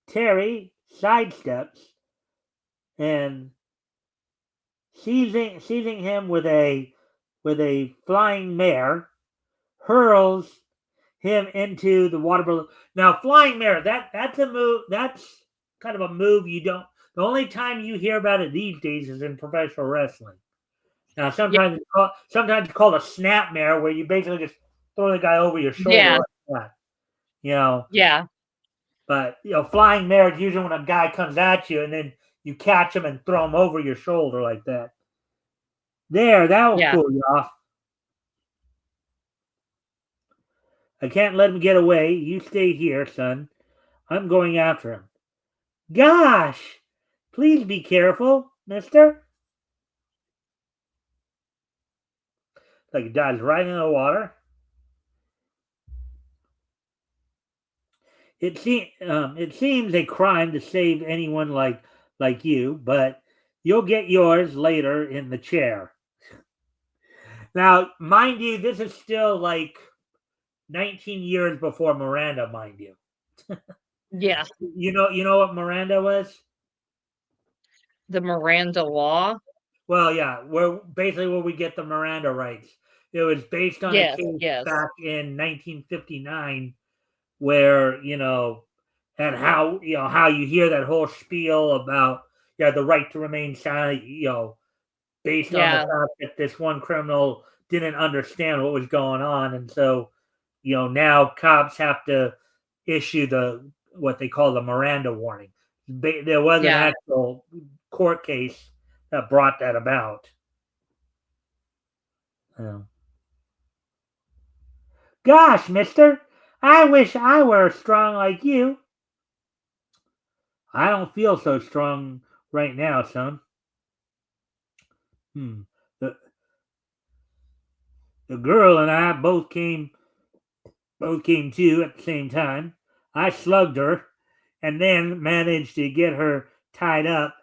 Terry sidesteps and seizing him with a flying mare, hurls him into the water balloon. Now, flying mare, that's a move. That's kind of a move you don't. The only time you hear about it these days is in professional wrestling. Now, Yeah, sometimes it's called a snap mare, where you basically just throw the guy over your shoulder yeah, like that. You know, yeah, but flying mare is usually when a guy comes at you and then you catch him and throw him over your shoulder like that. There, that will yeah. cool you off. I can't let him get away. You stay here, son. I'm going after him. Gosh! Please be careful, mister. Like he dives right in the water. It seems a crime to save anyone like you, but you'll get yours later in the chair. Now, mind you, this is still like 19 years before Miranda, mind you. Yeah. You know what Miranda was? The Miranda Law. Well, yeah, where we get the Miranda rights. It was based on a Yes, case yes. back in 1959 where, and how you hear that whole spiel about the right to remain silent, based on the Yeah, fact that this one criminal didn't understand what was going on, and so now cops have to issue what they call the Miranda warning. There was an yeah. actual court case that brought that about. Yeah. Gosh, mister, I wish I were strong like you. I don't feel so strong right now, son. Hmm. The, the girl and I both came to at the same time. I slugged her and then managed to get her tied up.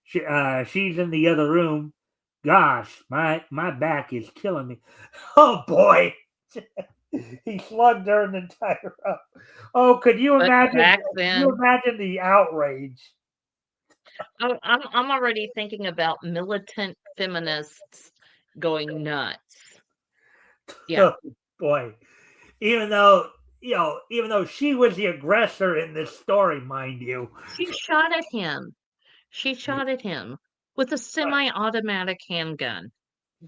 She's in the other room. Gosh, my back is killing me. Oh boy. He slugged her and then tied her up. Oh, could you But imagine? back Could you then, imagine the outrage? I'm already thinking about militant feminists going nuts. Yeah. Oh boy. Even though she was the aggressor in this story, mind you. She shot at him. She shot at him with a semi-automatic handgun.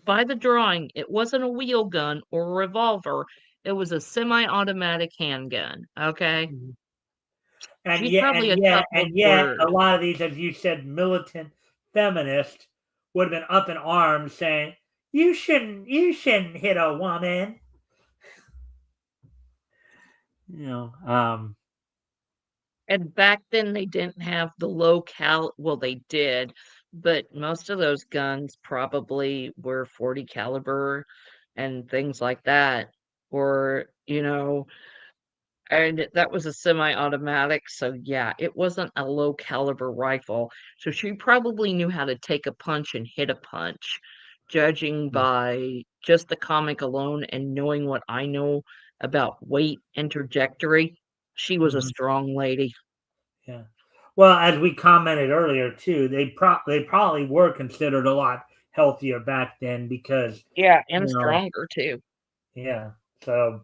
By the drawing, it wasn't a wheel gun or a revolver. It was a semi-automatic handgun. Okay. And She's yet, probably and a yet, tough and little yet, a bird. lot of these, as you said, militant feminists would have been up in arms saying, you shouldn't hit a woman." You know, And back then they didn't have the well, they did, but most of those guns probably were 40 caliber and things like that. Or, and that was a semi-automatic, so yeah, it wasn't a low caliber rifle. So she probably knew how to take a punch and hit a punch, judging by just the comic alone and knowing what I know about weight and trajectory. She was a mhm, strong lady. yeah. Well, as we commented earlier too, they probably were considered a lot healthier back then because Yeah, you and know, stronger too. yeah. So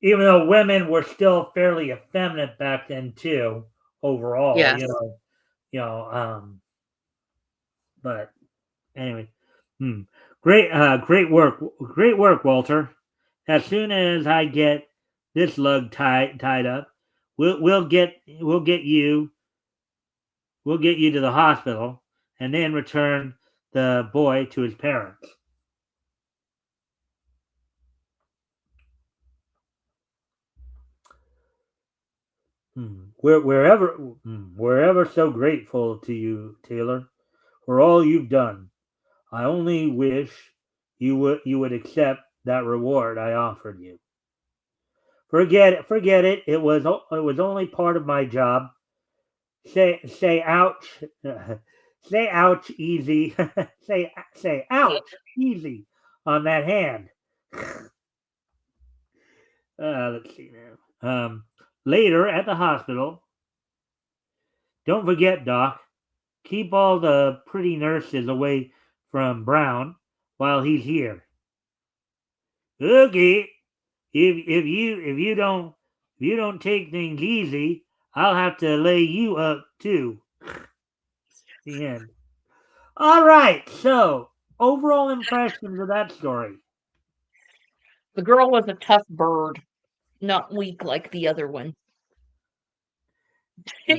even though women were still fairly effeminate back then too, overall, Yes. you know, but anyway, hmm. Great work, Walter. As soon as I get this lug tied up, we'll get you to the hospital, and then return the boy to his parents. We're ever so grateful to you, Taylor, for all you've done. I only wish you would accept that reward I offered you. Forget it. It was only part of my job. Say ouch. Say ouch easy. Say ouch easy on that hand. Let's see now. Later at the hospital, don't forget, Doc. Keep all the pretty nurses away from Brown while he's here. Okay. If you don't take things easy, I'll have to lay you up too. The end. All right. So overall impressions of that story. The girl was a tough bird, not weak like the other one. Yeah.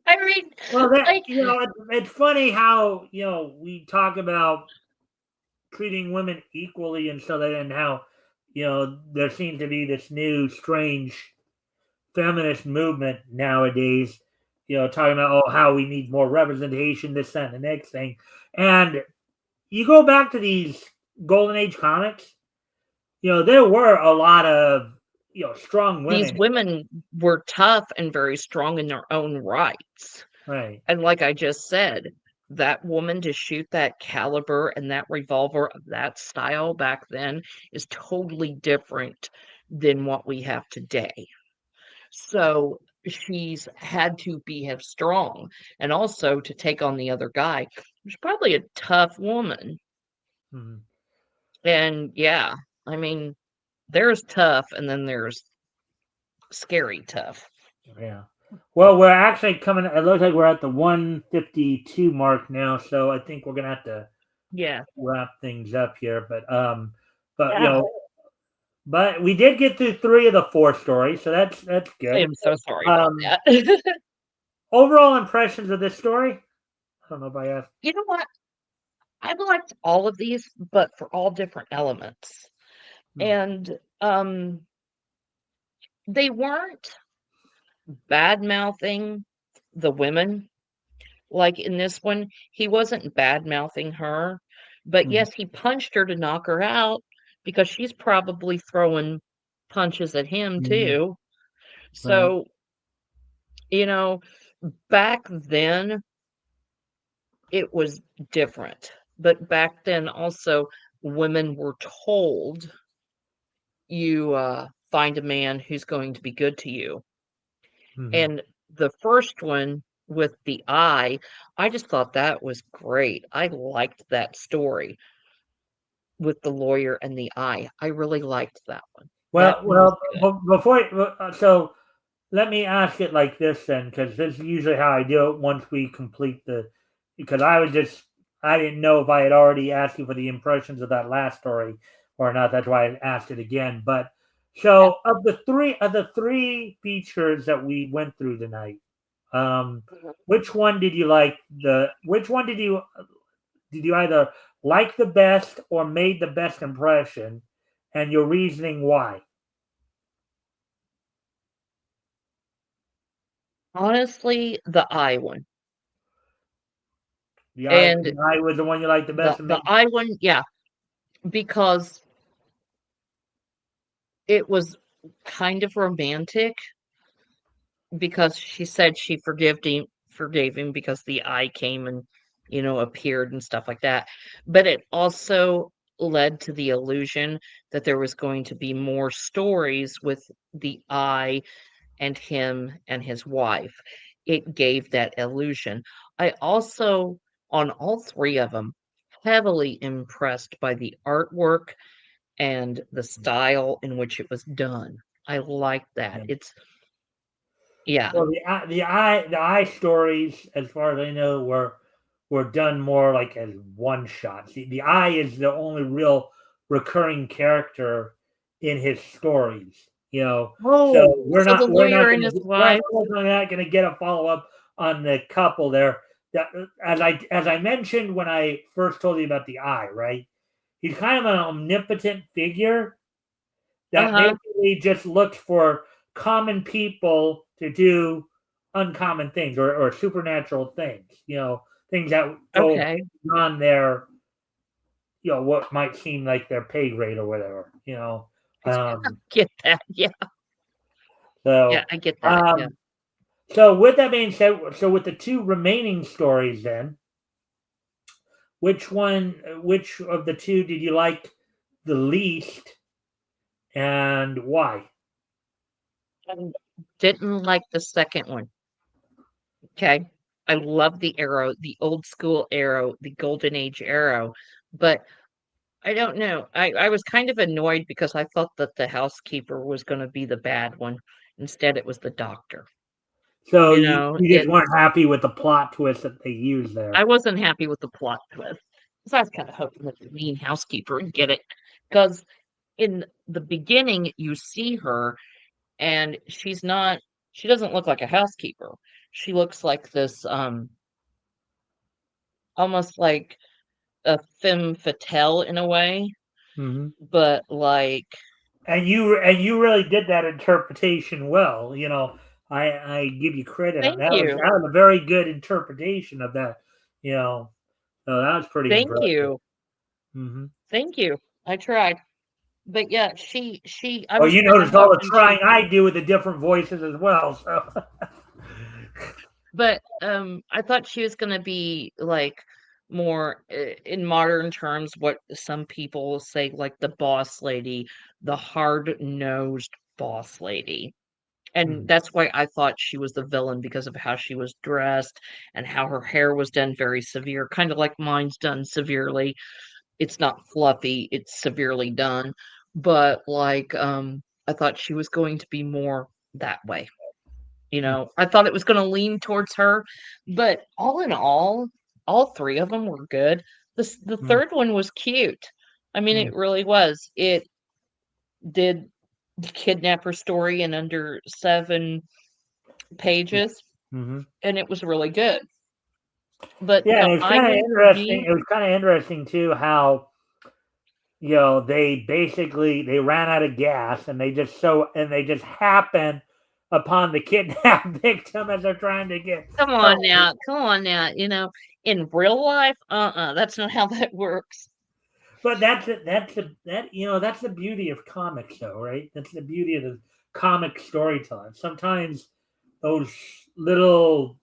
I mean, Well, like, it's funny how we talk about treating women equally and so that, and how there seems to be this new strange feminist movement nowadays. Talking about how we need more representation, this, that, and the next thing, and you go back to these golden age comics. There were a lot of strong these women, women were tough and very strong in their own rights. right? And like I just said, that woman to shoot that caliber and that revolver of that style back then is totally different than what we have today. So she's had to be strong and also to take on the other guy. She's probably a tough woman. Mhm. And yeah, I mean, there's tough and then there's scary tough. Yeah. Well, we're actually coming. It looks like we're at the 152 mark now, so I think we're gonna have to Yeah. wrap things up here. But Yeah. but we did get through 3 of the 4 stories, so that's I good. am so sorry about Um, that. overall impressions of this story. I don't know if I asked. You know what? I've liked all of these, but for all different elements. Hmm, And they weren't bad mouthing the women. Like in this one, he wasn't bad mouthing her. But hmm, yes, he punched her to knock her out because she's probably throwing punches at him hmm, too. right. So, you know, back then it was different. But back then also women were told you find a man who's going to be good to you. Hmm, And the first one with the eye, I just thought that was great. I liked that story with the lawyer and the eye. I really liked that one. That one was good. Before so let me ask it like this then, because this is usually how I do it once we complete the. Because I didn't know if I had already asked you for the impressions of that last story or not. That's why I asked it again. But Yeah. so of the three features that we went through tonight, Mhm. which one did you like? Which one did you either like the best or made the best impression, and your reasoning why? Honestly, the eye one. And The eye was the one you liked the best, and the made. eye one, yeah, because it was kind of romantic because she said she forgave him because the eye came and appeared and stuff like that, but it also led to the illusion that there was going to be more stories with the eye and him and his wife. It gave that illusion. I also, on all three of them, heavily impressed by the artwork and the style in which it was done. I like that. Yeah. It's yeah. Well, the eye stories, as far as I know, were done more like as one shots. The eye is the only real recurring character in his stories. So Oh, so the lawyer and his wife. we're not gonna get a follow up on the couple there. That, as I mentioned when I first told you about the eye, right? He's kind of an omnipotent figure that Uh-huh. basically just looks for common people to do uncommon things or supernatural things, things that go Okay. beyond their, what might seem like their pay grade or whatever, Um, Get that. Yeah. Yeah, so, I get that. Yeah. um, so with that being said, so with the two remaining stories, then, which of the two did you like the least, and why? I didn't like the second one. Okay. I love the Arrow, the old school Arrow, the Golden Age Arrow, but I don't know. I was kind of annoyed because I thought that the housekeeper was going to be the bad one. Instead, it was the doctor. So You you, know, you just it. weren't happy with the plot twist that they used there. I wasn't happy with the plot twist because I was kind of hoping that the mean housekeeper would get it. Because in the beginning, you see her and she's not. She doesn't look like a housekeeper. She looks like this, almost like a femme fatale in a way, Hmm. but like, And you really did that interpretation well. I give you credit on thank that. Was you, that was a very good interpretation of that. You know, so that was pretty thank impressive. you, Hmm. thank you. I tried, but yeah, she. I Well, was you kind of noticed all the hoping trying she. I do with the different voices as well. So, But, I thought she was gonna be, like, more, in modern terms, what some people say, like, the boss lady, the hard-nosed boss lady, and hmm. that's why I thought she was the villain because of how she was dressed and how her hair was done very severe, kinda like mine's done severely. It's not fluffy, it's severely done, but, like, I thought she was going to be more that way. I thought it was gonna lean towards her, but all in all 3 of them were good. The Hmm. 3rd one was cute. I mean, Hmm. it really was. It did the kidnapper story in under 7 pages, Hmm. and it was really good. But Yeah, and the it's I kind of Win for interesting. Me. It was kind of interesting too how they basically they ran out of gas and they just happen upon the kidnapped victim as they're trying to get help. Come on now, in real life, that's not how that works. But that's the beauty of comics, though, right? That's the beauty of the comic storytelling. Sometimes those little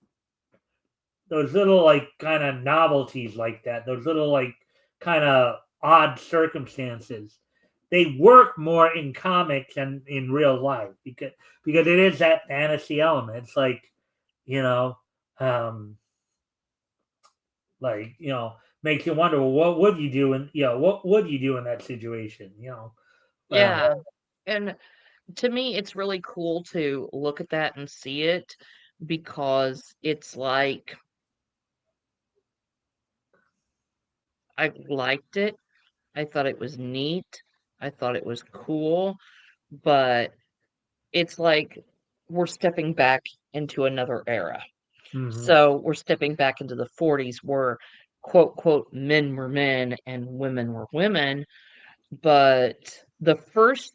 those little like kind of novelties like that, those little like kind of odd circumstances, they work more in comics than in real life because it is that fantasy element. It's you know, um, makes you wonder, well, what would you do what would you do in that situation? Um, Yeah, and to me, it's really cool to look at that and see it because it's like I liked it. I thought it was neat. I thought it was cool, but it's like we're stepping back into another era. mhm. So we're stepping back into the 40s where quote quote men were men and women were women. But the first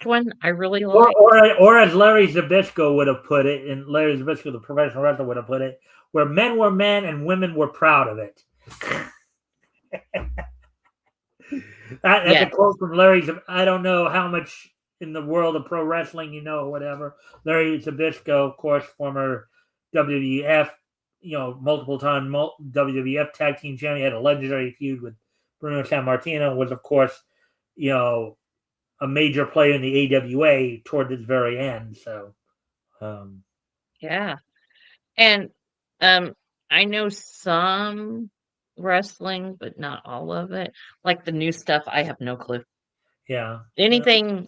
one I really Or, liked. or, or as Larry Zabisco would have put it, and Larry Zabisco, the professional wrestler, would have put it, where men were men and women were proud of it. That's a Yes, quote from Larry. I don't know how much in the world of pro wrestling or whatever. Larry Zabisco, of course, former WWF, multiple time WWF tag team champion, had a legendary feud with Bruno Sammartino. Was of course, you know, a major player in the AWA toward its very end. So, um, yeah. And um I know some wrestling, but not all of it. Like the new stuff, I have no clue. yeah. Anything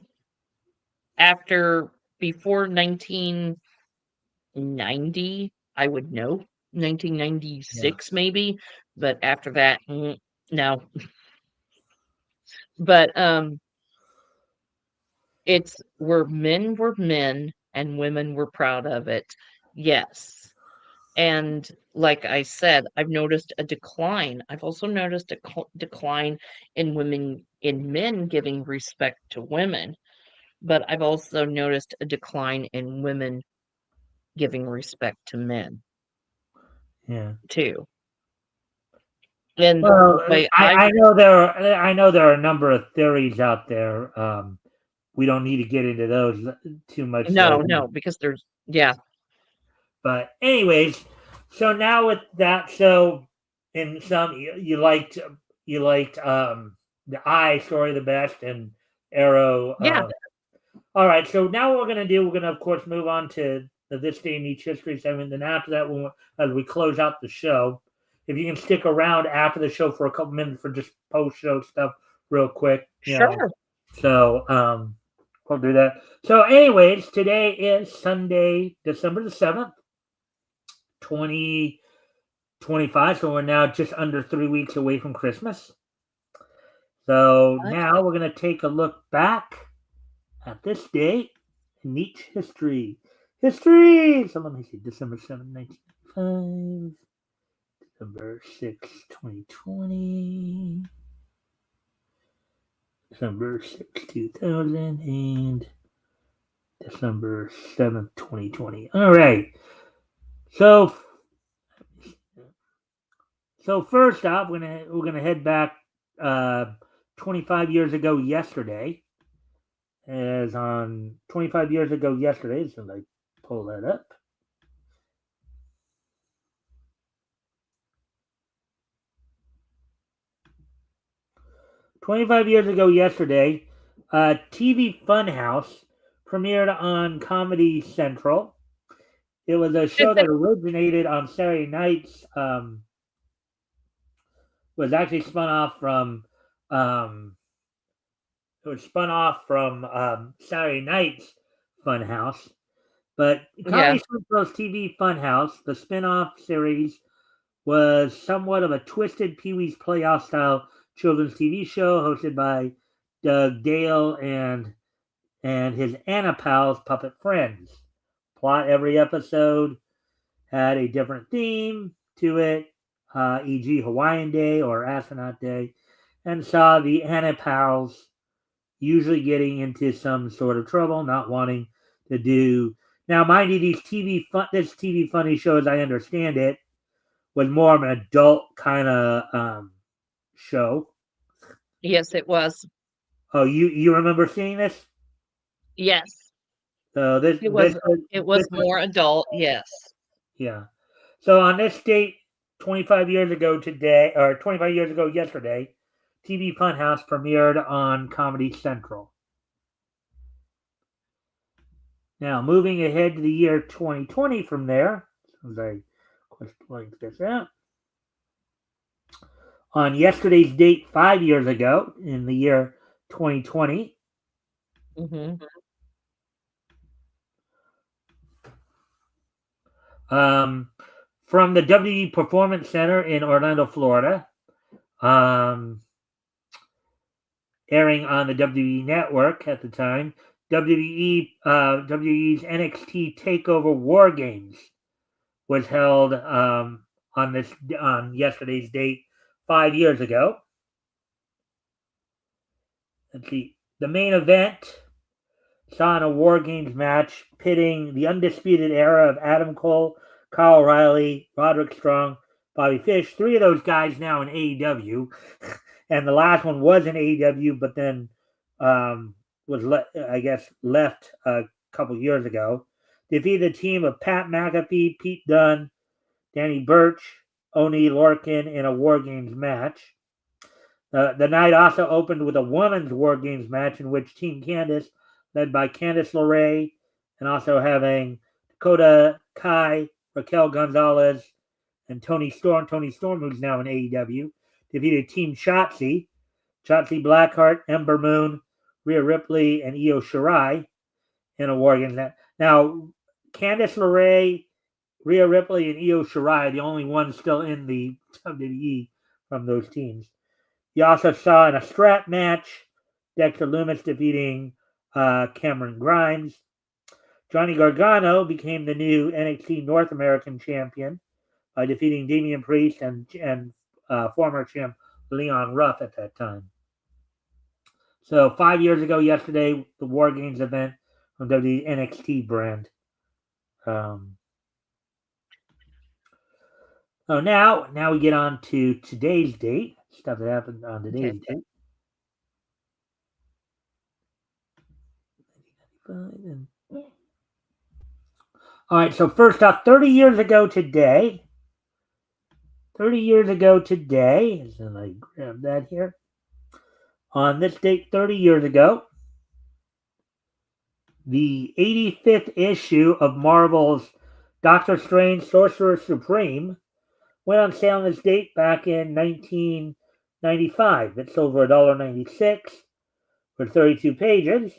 after before 1990, I would know. Yeah. 1996 maybe, but after that, no. But it's where men were men and women were proud of it. Yes. And like I said, I've noticed a decline. I've also noticed a decline in men giving respect to women but I've also noticed a decline in women giving respect to men Yeah. too. And Well, like I know there are a number of theories out there. We don't need to get into those too much, though. no, because there's yeah, But anyways, so now with that, so in some you liked the Eye story the best and Arrow. yeah, All right, so now what we're gonna of course move on to the This Day in Each History segment. Then after that, as we close out the show, if you can stick around after the show for a couple minutes for just post show stuff, real quick, sure. So we'll do that. So, anyways, today is Sunday, December the 7th, 2025. So we're now just under 3 weeks away from Christmas. So now we're gonna take a look back at this day in each history. History! So let me see. December 7th, 1995. December 6th, 2020. December 6th, 2000. And December 7th, 2020. All right. So first off, we're gonna head back 25 years ago yesterday. As on 25 years ago yesterday, so I pull that up. 25 years ago yesterday, TV Funhouse premiered on Comedy Central. It was a show that originated on Saturday nights. Was actually spun off from. It was spun off from Saturday Night's Funhouse, but Yeah. Comedy Central's TV Funhouse, the spin-off series, was somewhat of a twisted Pee-wee's Playhouse style children's TV show hosted by Doug Dale and his Anna Pals puppet friends. Plot: every episode had a different theme to it, e.g., Hawaiian Day or Astronaut Day, and saw the Anna Pals usually getting into some sort of trouble, not wanting to do. Now, mind you, this TV funny show, as I understand it, was more of an adult kind of show. Yes, it was. Oh, you remember seeing this? Yes. So It was more adult, yes. yeah. So on this date, 25 years ago today, or 25 years ago yesterday, TV Funhouse premiered on Comedy Central. Now, moving ahead to the year 2020 from there, as I blank this out. On yesterday's date, 5 years ago, in the year 2020, Mm-hmm. from the WWE Performance Center in Orlando, Florida, airing on the WWE Network at the time, WWE's NXT Takeover War Games was held on yesterday's date 5 years ago. Let's see. The main event saw in a War Games match pitting the undisputed era of Adam Cole, Kyle O'Reilly, Roderick Strong, Bobby Fish. 3 of those guys now in AEW, and the last one was in AEW, but then was left a couple years ago. Defeated a team of Pat McAfee, Pete Dunne, Danny Burch, Oni Lorcan in a War Games match. The night also opened with a women's War Games match in which Team Candice, led by Candice LeRae, and also having Dakota Kai, Raquel Gonzalez, and Tony Storm, who's now in AEW, defeated Team Shotzi Blackheart, Ember Moon, Rhea Ripley, and Io Shirai in a War Games match. Now, Candice LeRae, Rhea Ripley, and Io Shirai are the only ones still in the WWE from those teams. You also saw in a strap match Dexter Lumis defeating Cameron Grimes. Johnny Gargano became the new NXT North American champion by defeating Damian Priest and former champ Leon Ruff at that time. So 5 years ago yesterday, the War Games event on WWE-NXT brand. Now we get on to today's date. Stuff that happened on Okay. today's date. All right, so first off, 30 years ago today, so I grab that here. On this date, 30 years ago, the 85th issue of Marvel's Doctor Strange Sorcerer Supreme went on sale on this date back in 1995. It sold for $1.96 for 32 pages.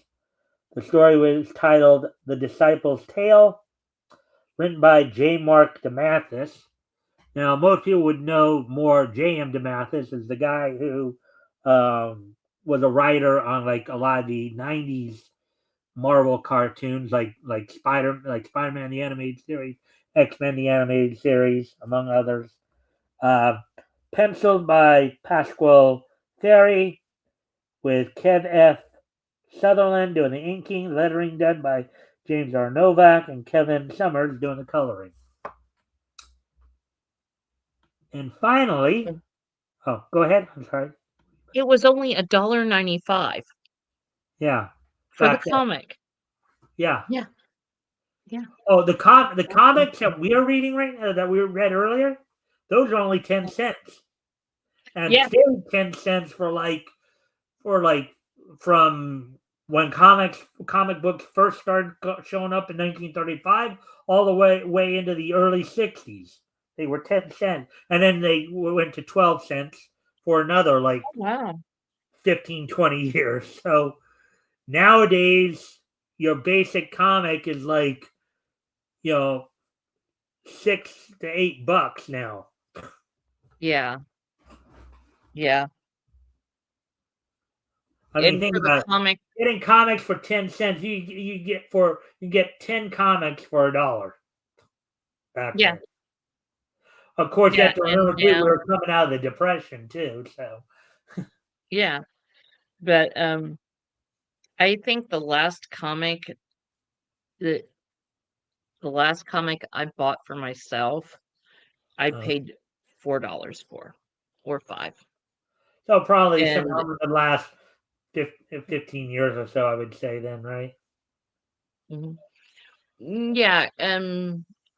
The story was titled The Disciple's Tale, written by J. Mark DeMatteis. Now, most people would know more J.M. DeMatteis as the guy who was a writer on like a lot of the '90s Marvel cartoons, like Spider-Man the animated series, X-Men the animated series, among others. Penciled by Pasquale Ferry, with Kev F. Sutherland doing the inking, lettering done by James R. Novak, and Kevin Summers doing the coloring. And finally, go ahead. I'm sorry. It was only $1.95 Yeah. for the comic. Yeah. Yeah. Yeah. Oh, the comics that we are reading right now, that we read earlier, those are only 10 cents. And Yeah. still 10 cents for from when comic books first started showing up in 1935 all the way into the early 60s. They were 10 cents. And then they went to 12 cents for another Wow. 15, 20 years. So nowadays, your basic comic is like, $6 to $8 now. Yeah. Yeah. I mean, And think for the about it. comic, Getting comics for 10 cents, you get 10 comics for $1 back yeah. then. Of course, you Yeah. have to And remember too, we now, were coming out of the Depression too. So yeah. But I think the the last comic I bought for myself, I uh, paid $4 for, or 5. so probably And sometime in the last 15 years or so, I would say then, right? mhm. Yeah,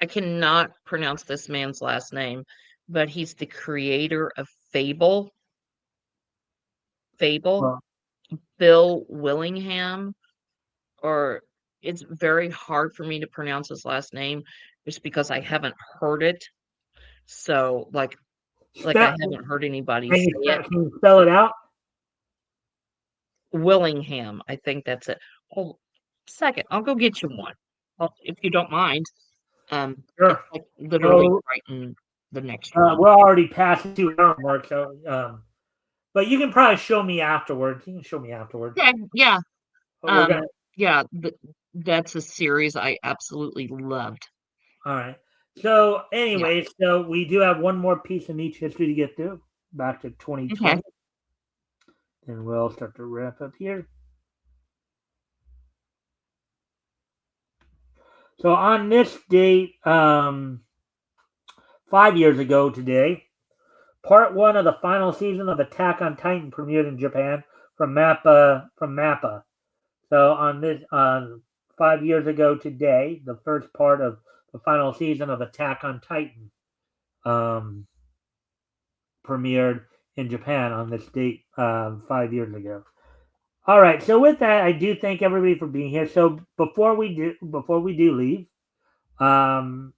I cannot pronounce this man's last name, but he's the creator of Fable, Well, Bill Willingham, or it's very hard for me to pronounce his last name just because I haven't heard it. So, like I spell, haven't heard anybody can say it. can you spell So, it out? Willingham, I think that's it. Hold second, I'll go get you one, if you don't mind. It's, Sure. like, literally So right in the next room. we're already past the 2 hour mark, so but you can probably show me afterwards. You can show me afterwards. Okay, yeah, But we're gonna. yeah, that's a series I absolutely loved. All right. So Yeah, anyway, so we do have one more piece of niche history to get through, back to okay. 2020, and we'll start to wrap up here. So on this date, 5 years ago today, part one of the final season of Attack on Titan premiered in Japan from Mappa. So on 5 years ago today, the first part of the final season of Attack on Titan um, premiered in Japan on this date 5 years ago. All right. So with that, I do thank everybody for being here. So before we do leave, um,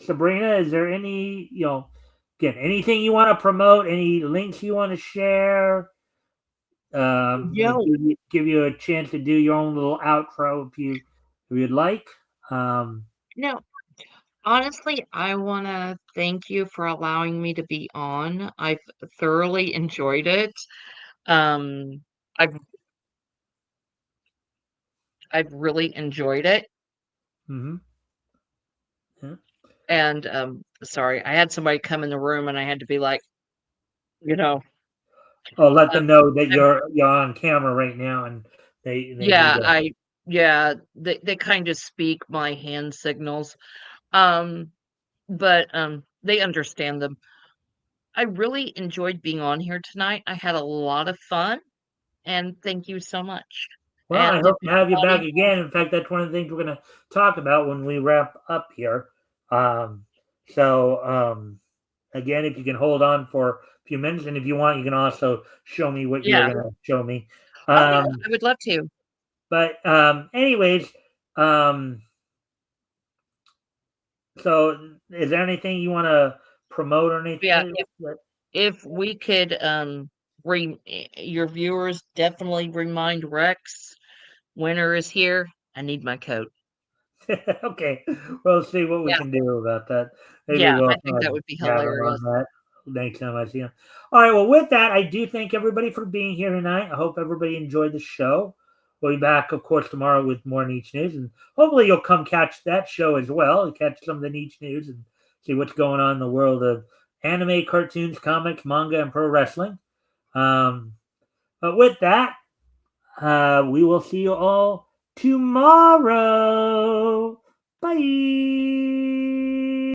Sabrina, is there any again anything you want to promote? Any links you want to share? Gonna Yo, give you a chance to do your own little outro if you'd like. Um, no, honestly, I wanna thank you for allowing me to be on. I've thoroughly enjoyed it. Um, I've I've really enjoyed it, mm-hmm. Yeah. and, sorry, I had somebody come in the room, and I had to be like, you know Oh, let Um, them know that I'm you're on camera right now, and they need yeah, to. I yeah, they kind of speak my hand signals. Um, but they understand them. I really enjoyed being on here tonight. I had a lot of fun, and thank you so much. Well, And I if hope to have you back anybody again. In fact, that's one of the things we're going to talk about when we wrap up here. Um, so, again, if you can hold on for a few minutes, and if you want, you can also show me what you were yeah. going to show me. Oh, yeah, Um, I would love to. but, anyways, um, so is there anything you want to promote or Yeah, anything? if we could, your viewers definitely remind Rex, winter is here. I need my coat. Okay, we'll see what we Yeah, can do about that. Maybe yeah, we'll I think that would be have him on hilarious. that next time I see him. All right, well, with that, I do thank everybody for being here tonight. I hope everybody enjoyed the show. We'll be back, of course, tomorrow with more Niche News, and hopefully you'll come catch that show as well, catch some of the Niche News and see what's going on in the world of anime, cartoons, comics, manga, and pro wrestling. Um, but with that, we will see you all tomorrow. Bye.